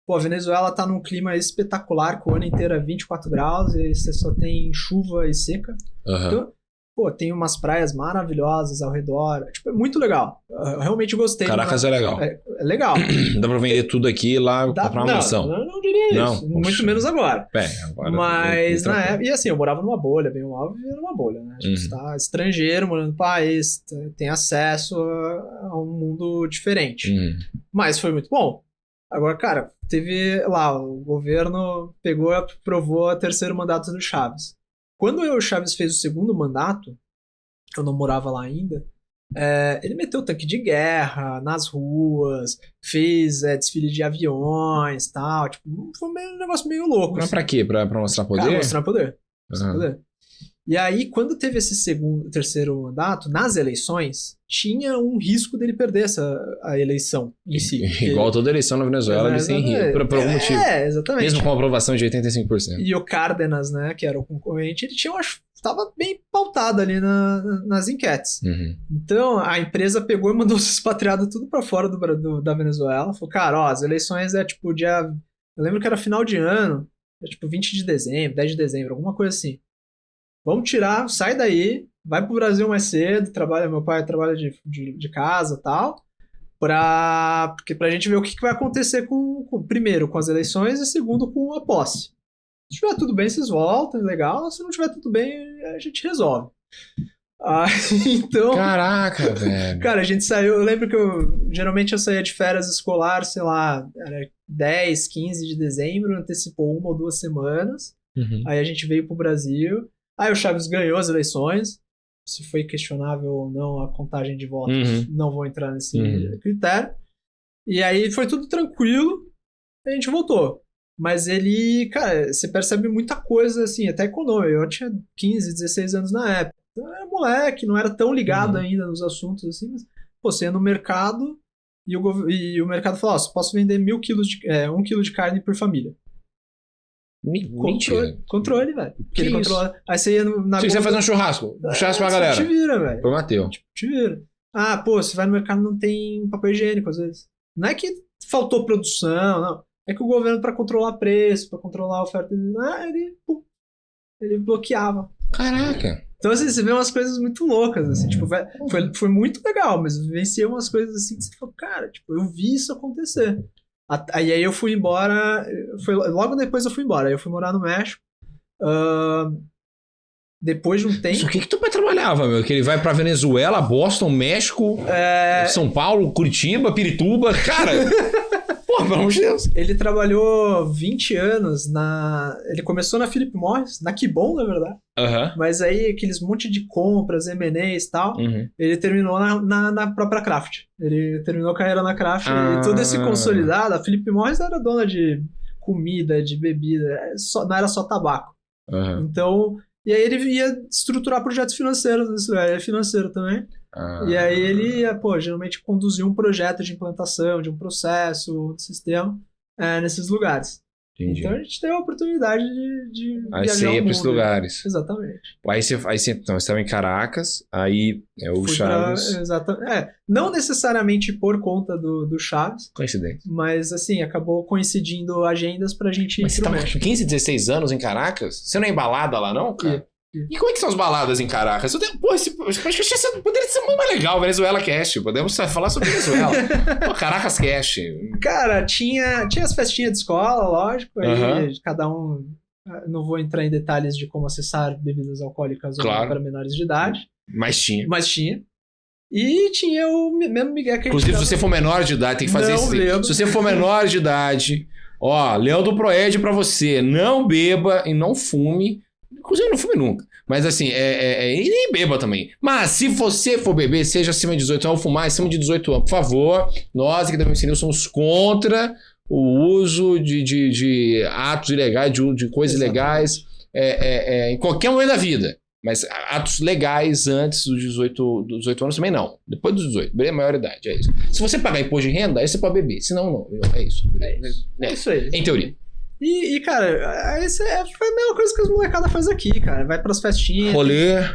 Pô, a Venezuela tá num clima espetacular, com o ano inteiro é 24 graus, e você só tem chuva e seca. Então, Pô, tem umas praias maravilhosas ao redor. Tipo, é muito legal. Eu realmente gostei. Caracas é legal. É legal. Dá pra vender tudo aqui lá pra uma mansão. Não diria isso. Muito menos agora. Agora mas na época... E assim, eu morava numa bolha, bem mal, vivia numa bolha, né? Tipo, você tá estrangeiro, morando no país, tem acesso a um mundo diferente. Mas foi muito bom. Agora, cara, teve lá, o governo pegou e aprovou o 3º mandato do Chaves. Quando o Chaves fez o 2º mandato, eu não morava lá ainda, ele meteu tanque de guerra nas ruas, fez desfile de aviões e tal. Tipo, foi um negócio meio louco. Mas pra quê? Pra mostrar poder? Cara, mostrar poder. Mostrar poder. E aí, quando teve esse 3º mandato, nas eleições, tinha um risco dele perder a eleição em si. Igual toda eleição na Venezuela, ele sem rir, por algum motivo. Exatamente. Mesmo com a aprovação de 85%. E o Cárdenas, né, que era o concorrente, ele tinha, estava bem pautado ali nas enquetes. Então, a empresa pegou e mandou os expatriados tudo pra fora da Venezuela. Falou, cara, ó, as eleições tipo dia... Eu lembro que era final de ano, tipo 20 de dezembro, 10 de dezembro, alguma coisa assim. Vamos tirar, sai daí, vai pro Brasil mais cedo, meu pai trabalha de casa e tal, pra gente ver o que vai acontecer primeiro com as eleições e segundo com a posse. Se tiver tudo bem, vocês voltam, legal, se não tiver tudo bem, a gente resolve. Então... Caraca, velho. Cara, a gente saiu, eu lembro que geralmente eu saía de férias escolar, sei lá, era 10, 15 de dezembro, antecipou 1 ou 2 semanas, aí a gente veio pro Brasil. Aí o Chaves ganhou as eleições. Se foi questionável ou não a contagem de votos, não vou entrar nesse critério. E aí foi tudo tranquilo, a gente voltou. Mas ele, cara, você percebe muita coisa, assim, até econômica. Eu tinha 15, 16 anos na época. Então eu era moleque, não era tão ligado ainda nos assuntos, assim. Mas, pô, você ia no mercado e o mercado falou, ó, posso vender 1 quilo de carne por família. Controle, velho. Porque ele controla. Aí você ia na. Se quiser fazer um churrasco pra galera. Te vira, velho. Pro Mateu. Te vira. Ah, pô, você vai no mercado e não tem papel higiênico às vezes. Não é que faltou produção, não. É que o governo, pra controlar preço, pra controlar a oferta, ele bloqueava. Caraca. Então, assim, você vê umas coisas muito loucas, assim, tipo, foi muito legal, mas vivenciei umas coisas assim que você falou, cara, tipo, eu vi isso acontecer. Aí eu fui embora, logo depois eu fui embora, aí eu fui morar no México, depois de um tempo... Isso, o que tu pai trabalhava, meu? Que ele vai pra Venezuela, Boston, México, São Paulo, Curitiba, Pirituba, cara... Pô, pelo amor de Deus. Ele trabalhou 20 anos ele começou na Philip Morris, na Kibon, na verdade. Mas aí aqueles monte de compras, M&As e tal, ele terminou na própria Kraft. Ele terminou a carreira na Kraft e tudo esse consolidado. A Philip Morris era dona de comida, de bebida, não era só tabaco. Então, e aí ele ia estruturar projetos financeiros nesse lugar, ele é financeiro também. E aí ele ia, geralmente conduzir um projeto de implantação, de um processo, de sistema, nesses lugares. Entendi. Então a gente teve a oportunidade de aí viajar você ia o para esses mundo. lugares. Exatamente. Aí você então, você estava em Caracas, aí o Chaves... Exatamente. Não necessariamente por conta do Chaves. Coincidência. Mas assim, acabou coincidindo agendas pra gente ir. Mas você tava com 15, 16 anos em Caracas? Você não é em balada lá não, cara? E como é que são as baladas em Caracas? Pô, esse podcast poderia ser muito mais legal, Venezuela Cast. Podemos falar sobre Venezuela. Pô, Caracas Cast. Cara, tinha as festinhas de escola, lógico. Aí cada um... Não vou entrar em detalhes de como acessar bebidas alcoólicas ou não para menores de idade. Mas tinha. E tinha o mesmo Miguel que inclusive, se você for menor de idade, tem que fazer isso. Se você for menor de idade, ó, Leão do Proed pra você. Não beba e não fume. Inclusive, não fume nunca. Mas assim, e nem beba também. Mas se você for beber, seja acima de 18 anos, ou fumar acima de 18 anos, por favor. Nós aqui da BMC somos contra o uso de atos ilegais, de coisas ilegais, em qualquer momento da vida. Mas atos legais antes dos 18 anos também não. Depois dos 18, beleza? Maior idade, é isso. Se você pagar imposto de renda, aí você pode beber. Se não, não. É isso. É isso aí. Em teoria. E cara, aí foi a mesma coisa que as molecadas fazem aqui, cara. Vai pras festinhas.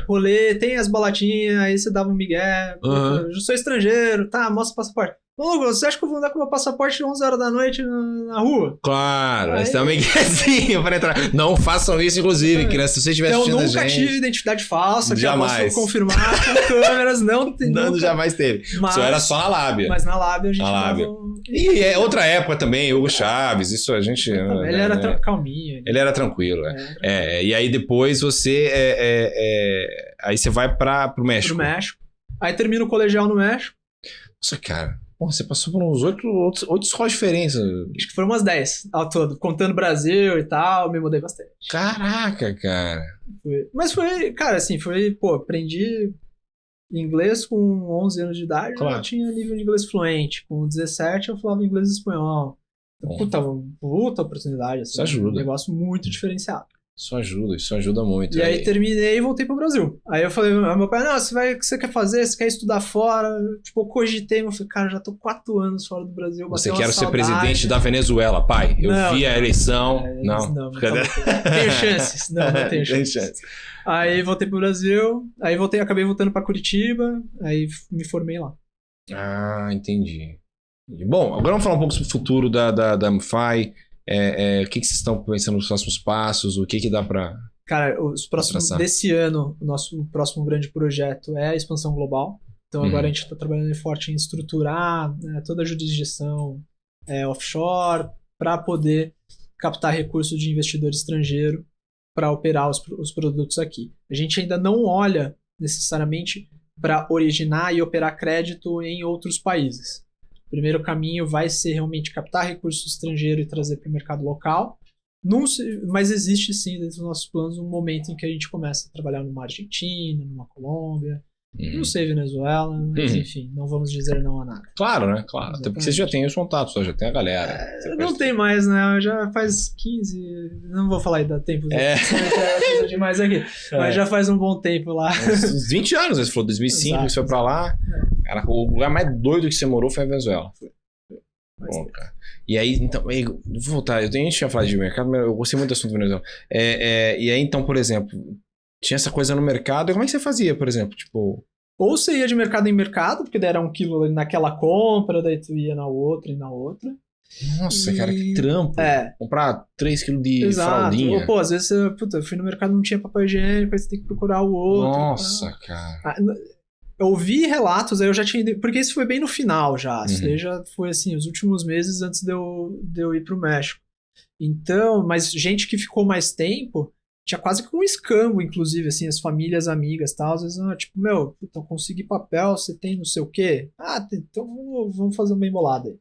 Rolê, tem as baladinhas, aí você dava um migué. Eu sou estrangeiro, tá, mostra o passaporte. Maluco, você acha que eu vou andar com meu passaporte 11 horas da noite na rua? Claro, Aí- mas também que assim, para entrar. Não façam isso, inclusive, que se você estiver Eu assistindo a nunca gente. tive identidade falsa, que eu Jamais. posso confirmar com câmeras, não tem Nando nunca. jamais teve. Mas- Isso era só na lábia. Mas na lábia a gente Na lábia. dava um- E é outra época também, Hugo Chaves, isso a gente. Ele era calminho. Ele era tranquilo. E aí depois você. Aí você vai pro México. Pro México. Aí termina o colegial no México. Nossa, cara. Porra, você passou por uns 8 escolas diferentes. Acho que foram umas 10 ao todo. Contando Brasil e tal, me mudei bastante. Caraca, cara. Mas foi, cara, assim, aprendi inglês com 11 anos de idade, Claro. eu tinha nível de inglês fluente. Com 17 eu falava inglês e espanhol. Puta oportunidade, assim. Isso ajuda. Um negócio muito diferenciado. Isso ajuda muito. E aí terminei e voltei pro Brasil. Aí eu falei, meu pai, não, o que você quer fazer? Você quer estudar fora? Tipo, eu cogitei, eu falei, cara, já tô 4 anos fora do Brasil. Você bateu quer uma ser saudade. presidente da Venezuela, pai? Eu Não, vi a eleição. Não, Cadê? tenho chances. Não tenho Tem chances. chance. Aí voltei pro Brasil, aí acabei voltando pra Curitiba, aí me formei lá. Ah, entendi. Bom, agora vamos falar um pouco sobre o futuro da Amify. O que vocês estão pensando nos próximos passos? O que dá pra... Cara, os próximos traçar. desse ano, o nosso próximo grande projeto é a expansão global. Então agora a gente está trabalhando forte em estruturar, né, toda a jurisdição offshore para poder captar recursos de investidor estrangeiro para operar os produtos aqui. A gente ainda não olha necessariamente para originar e operar crédito em outros países. O primeiro caminho vai ser realmente captar recurso estrangeiro e trazer para o mercado local. Mas existe sim dentro dos nossos planos um momento em que a gente começa a trabalhar numa Argentina, numa Colômbia, não sei Venezuela, mas enfim, não vamos dizer não a nada. Claro, né? Claro. Até porque vocês já têm os contatos, já tem a galera. Não tem mais, né? Já faz 15... Não vou falar aí da tempo. Coisa demais aqui. Mas já faz um bom tempo lá. Uns 20 anos, você falou 2005, Exato, você foi pra lá. Cara, o lugar mais doido que você morou foi a Venezuela. Bom, cara. E aí, então, vou voltar. A gente tinha falado de mercado, mas eu gostei muito do assunto do Venezuela. E aí, então, por exemplo, tinha essa coisa no mercado. E como é que você fazia, por exemplo? Tipo... Ou você ia de mercado em mercado, porque daí era 1 quilo naquela compra, daí tu ia na outra e na outra. Nossa, cara, que trampo. Comprar 3 quilos de fraldinha. Ou, pô, às vezes eu fui no mercado e não tinha papel higiênico, aí você tem que procurar o outro. Nossa, cara. Eu ouvi relatos, aí eu já tinha... Porque isso foi bem no final já. Isso daí já foi, assim, os últimos meses antes de eu ir pro México. Então, mas gente que ficou mais tempo, tinha quase que um escambo, inclusive, assim, as famílias, amigas e tal. Às vezes, tipo, meu, então consegui papel, você tem não sei o quê? Então vamos fazer um bem bolado aí.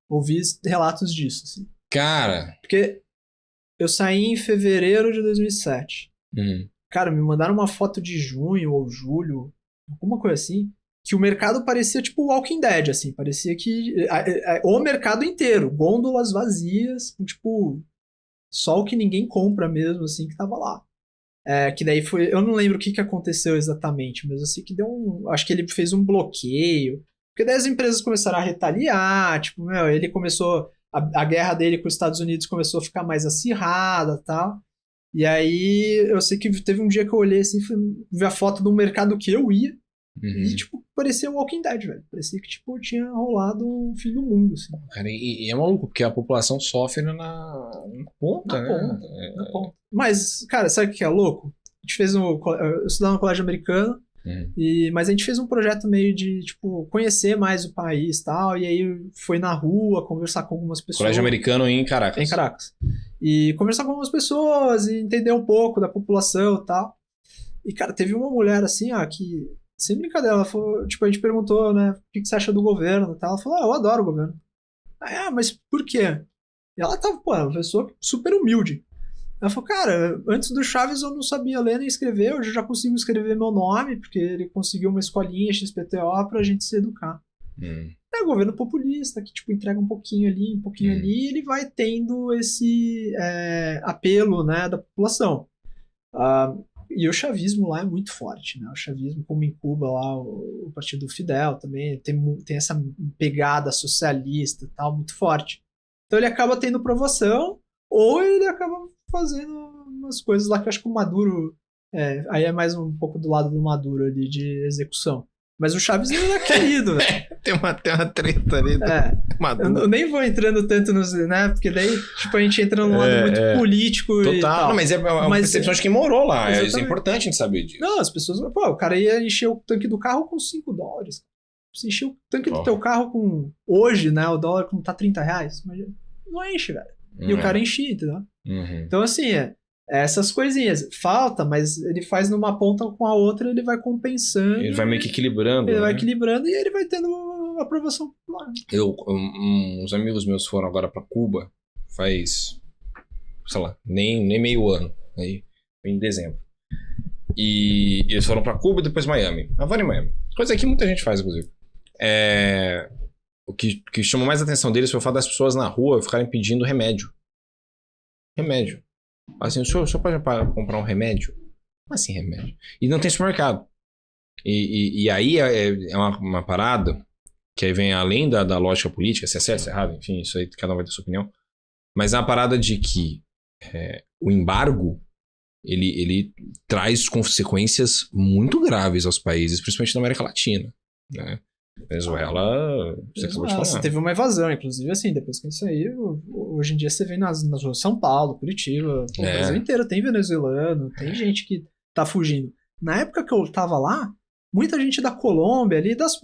Ouvi relatos disso, assim. Cara... Porque eu saí em fevereiro de 2007. Cara, me mandaram uma foto de junho ou julho, alguma coisa assim, que o mercado parecia tipo Walking Dead, assim, parecia que o mercado inteiro, gôndolas vazias, com tipo só o que ninguém compra mesmo, assim, que tava lá. Que daí foi, eu não lembro o que aconteceu exatamente, mas eu sei que acho que ele fez um bloqueio, porque daí as empresas começaram a retaliar, tipo, ele começou, a guerra dele com os Estados Unidos começou a ficar mais acirrada e tal. E aí, eu sei que teve um dia que eu olhei assim, vi a foto do mercado que eu ia, e, tipo, parecia um Walking Dead, velho. Parecia que, tipo, tinha rolado um fim do mundo, assim. Cara, e é maluco, porque a população sofre na ponta, né? Na ponta. Mas, cara, sabe o que é louco? A gente fez eu estudava no colégio americano, mas a gente fez um projeto meio de, tipo, conhecer mais o país e tal, e aí foi na rua, conversar com algumas pessoas. Colégio americano em Caracas. Em Caracas. E conversar com algumas pessoas e entender um pouco da população e tal. E, cara, teve uma mulher assim, que, sem brincadeira, ela falou, tipo, a gente perguntou, né, o que você acha do governo e tal. Ela falou, eu adoro o governo. Mas por quê? E ela tava, uma pessoa super humilde. Ela falou, cara, antes do Chaves eu não sabia ler nem escrever, hoje eu já consigo escrever meu nome, porque ele conseguiu uma escolinha XPTO pra gente se educar. É o governo populista, que tipo, entrega um pouquinho ali, e ele vai tendo esse apelo, né, da população. E o chavismo lá é muito forte, né? O chavismo, como em Cuba lá, o partido Fidel também, tem essa pegada socialista e tal, muito forte. Então ele acaba tendo provação, ou ele acaba fazendo umas coisas lá que eu acho que o Maduro... aí é mais um pouco do lado do Maduro ali, de execução. Mas o Chaves não era querido, velho. Tem uma treta ali. Eu nem vou entrando tanto nos, né? Porque daí, tipo, a gente entra num lado muito político. Total. E tal. Não, mas é uma percepção de quem morou lá. É importante a gente saber disso. Não, as pessoas... Pô, o cara ia encher o tanque do carro com $5. Você encher o tanque do teu carro com... Hoje, né? O dólar como tá R$30. Mas não enche, velho. E o cara enchia, entendeu? Então, assim, essas coisinhas. Falta, mas ele faz numa ponta com a outra, ele vai compensando. Ele vai meio que equilibrando. Ele vai equilibrando e ele vai tendo aprovação popular. Uns amigos meus foram agora pra Cuba, faz, sei lá, nem meio ano. Aí, em dezembro. E eles foram pra Cuba e depois Miami. Havana e Miami. Coisa que muita gente faz, inclusive. O que chamou mais a atenção deles foi o fato das pessoas na rua ficarem pedindo remédio. Remédio. Assim, o senhor pode comprar um remédio? Como assim remédio? E não tem supermercado. E aí é uma parada que aí vem além da lógica política, se é certo, se é errado, enfim, isso aí cada um vai ter sua opinião. Mas é uma parada de que o embargo ele traz consequências muito graves aos países, principalmente da América Latina, né? Venezuela, você acabou de falar. Teve uma evasão, inclusive, assim, depois que isso aí, hoje em dia você vê nas ruas de São Paulo, Curitiba, o Brasil inteiro tem venezuelano, tem gente que tá fugindo. Na época que eu tava lá, muita gente da Colômbia, ali, das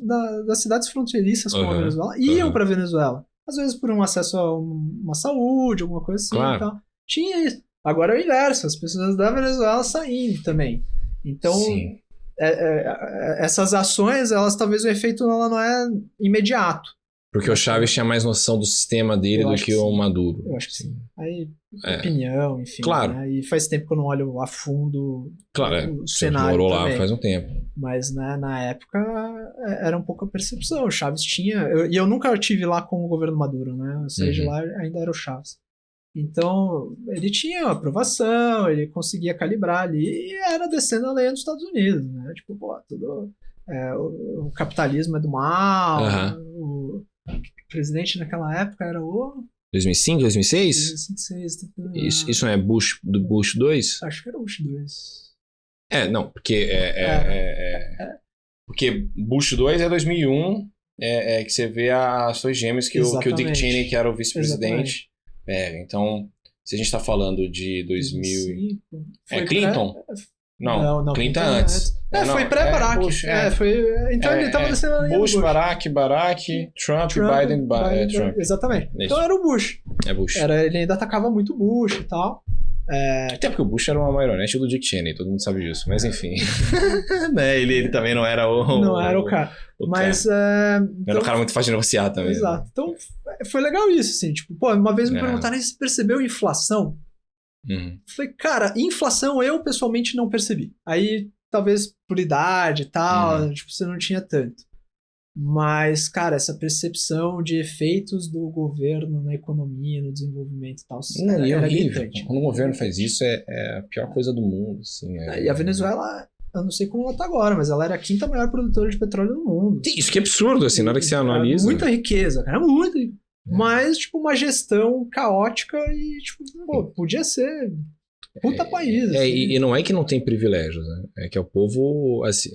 cidades fronteiriças com a Venezuela, iam pra Venezuela. Às vezes por um acesso a uma saúde, alguma coisa assim. Claro. E tal. Tinha isso. Agora é o inverso, as pessoas da Venezuela saindo também. Então... Sim. Essas ações, elas talvez o efeito ela não é imediato. Porque o Chaves tinha mais noção do sistema dele do que o Maduro. Eu acho que sim. Aí, opinião, enfim. Claro. Né? E faz tempo que eu não olho a fundo o cenário. Você morou lá faz um tempo. Mas né, na época era um pouco a percepção. O Chaves tinha... eu nunca estive lá com o governo Maduro, né? Eu saí de lá, ainda era o Chaves. Então, ele tinha aprovação, ele conseguia calibrar ali e era descendo a lei dos Estados Unidos, né? Tipo, pô, o capitalismo é do mal, o presidente naquela época era o... 2005, 2006? 2006. Isso não é do Bush 2? Acho que era o Bush 2. Não, porque porque Bush 2 é 2001, que você vê as suas gêmeas que o Dick Cheney, que era o vice-presidente... Então, se a gente tá falando de 2000... Clinton? Não, Clinton antes. Foi pré-Barack. Então ele tava descendo a linha Bush, Barack, Trump, Biden, Trump. Exatamente. Então era o Bush. Bush. Ele ainda atacava muito o Bush e tal. Até porque o Bush era uma marionete do Dick Cheney, todo mundo sabe disso. Mas enfim. Né? Ele também não era o... Não era o cara. Mas... Era um cara muito fácil de negociar também. Exato. Né? Então, foi legal isso, assim. Tipo, uma vez me perguntaram se percebeu inflação. Falei, cara, inflação eu pessoalmente não percebi. Aí, talvez por idade e tal, tipo, você não tinha tanto. Mas, cara, essa percepção de efeitos do governo na economia, no desenvolvimento e tal, é horrível. Quando o governo faz isso, é a pior coisa do mundo. Assim, E a Venezuela, eu não sei como ela tá agora, mas ela era a 5ª maior produtora de petróleo do mundo. Isso que é absurdo, assim, na hora que você analisa. Muita riqueza, cara, muito. Mas, tipo, uma gestão caótica e, tipo, podia ser puta país. Assim. E não é que não tem privilégios, né? É que o povo, assim,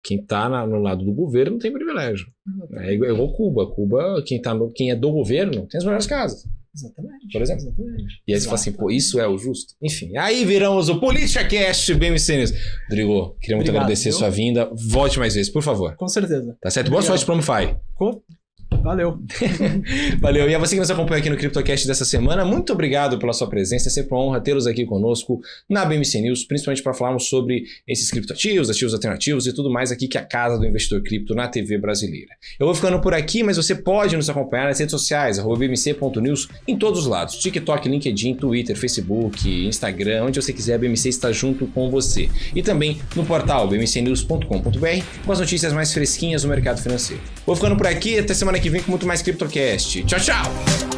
quem tá no lado do governo não tem privilégio. É igual Cuba. Cuba, quem é do governo tem as melhores casas. Exatamente. Por exemplo. Exatamente. E aí você fala assim, isso é o justo? Enfim, aí viramos o PoliticaCast BMC News. Rodrigo, queria muito agradecer sua vinda. Volte mais vezes, por favor. Com certeza. Tá certo? Boa sorte pro Promify. Valeu. Valeu. E a você que nos acompanha aqui no CryptoCast dessa semana, muito obrigado pela sua presença. É sempre uma honra tê-los aqui conosco na BMC News, principalmente para falarmos sobre esses criptoativos, ativos alternativos e tudo mais aqui que é a casa do investidor cripto na TV brasileira. Eu vou ficando por aqui, mas você pode nos acompanhar nas redes sociais, @bmc.news, em todos os lados. TikTok, LinkedIn, Twitter, Facebook, Instagram, onde você quiser, a BMC está junto com você. E também no portal bmcnews.com.br com as notícias mais fresquinhas do mercado financeiro. Vou ficando por aqui, até semana que vem com muito mais CryptoCast. Tchau, tchau!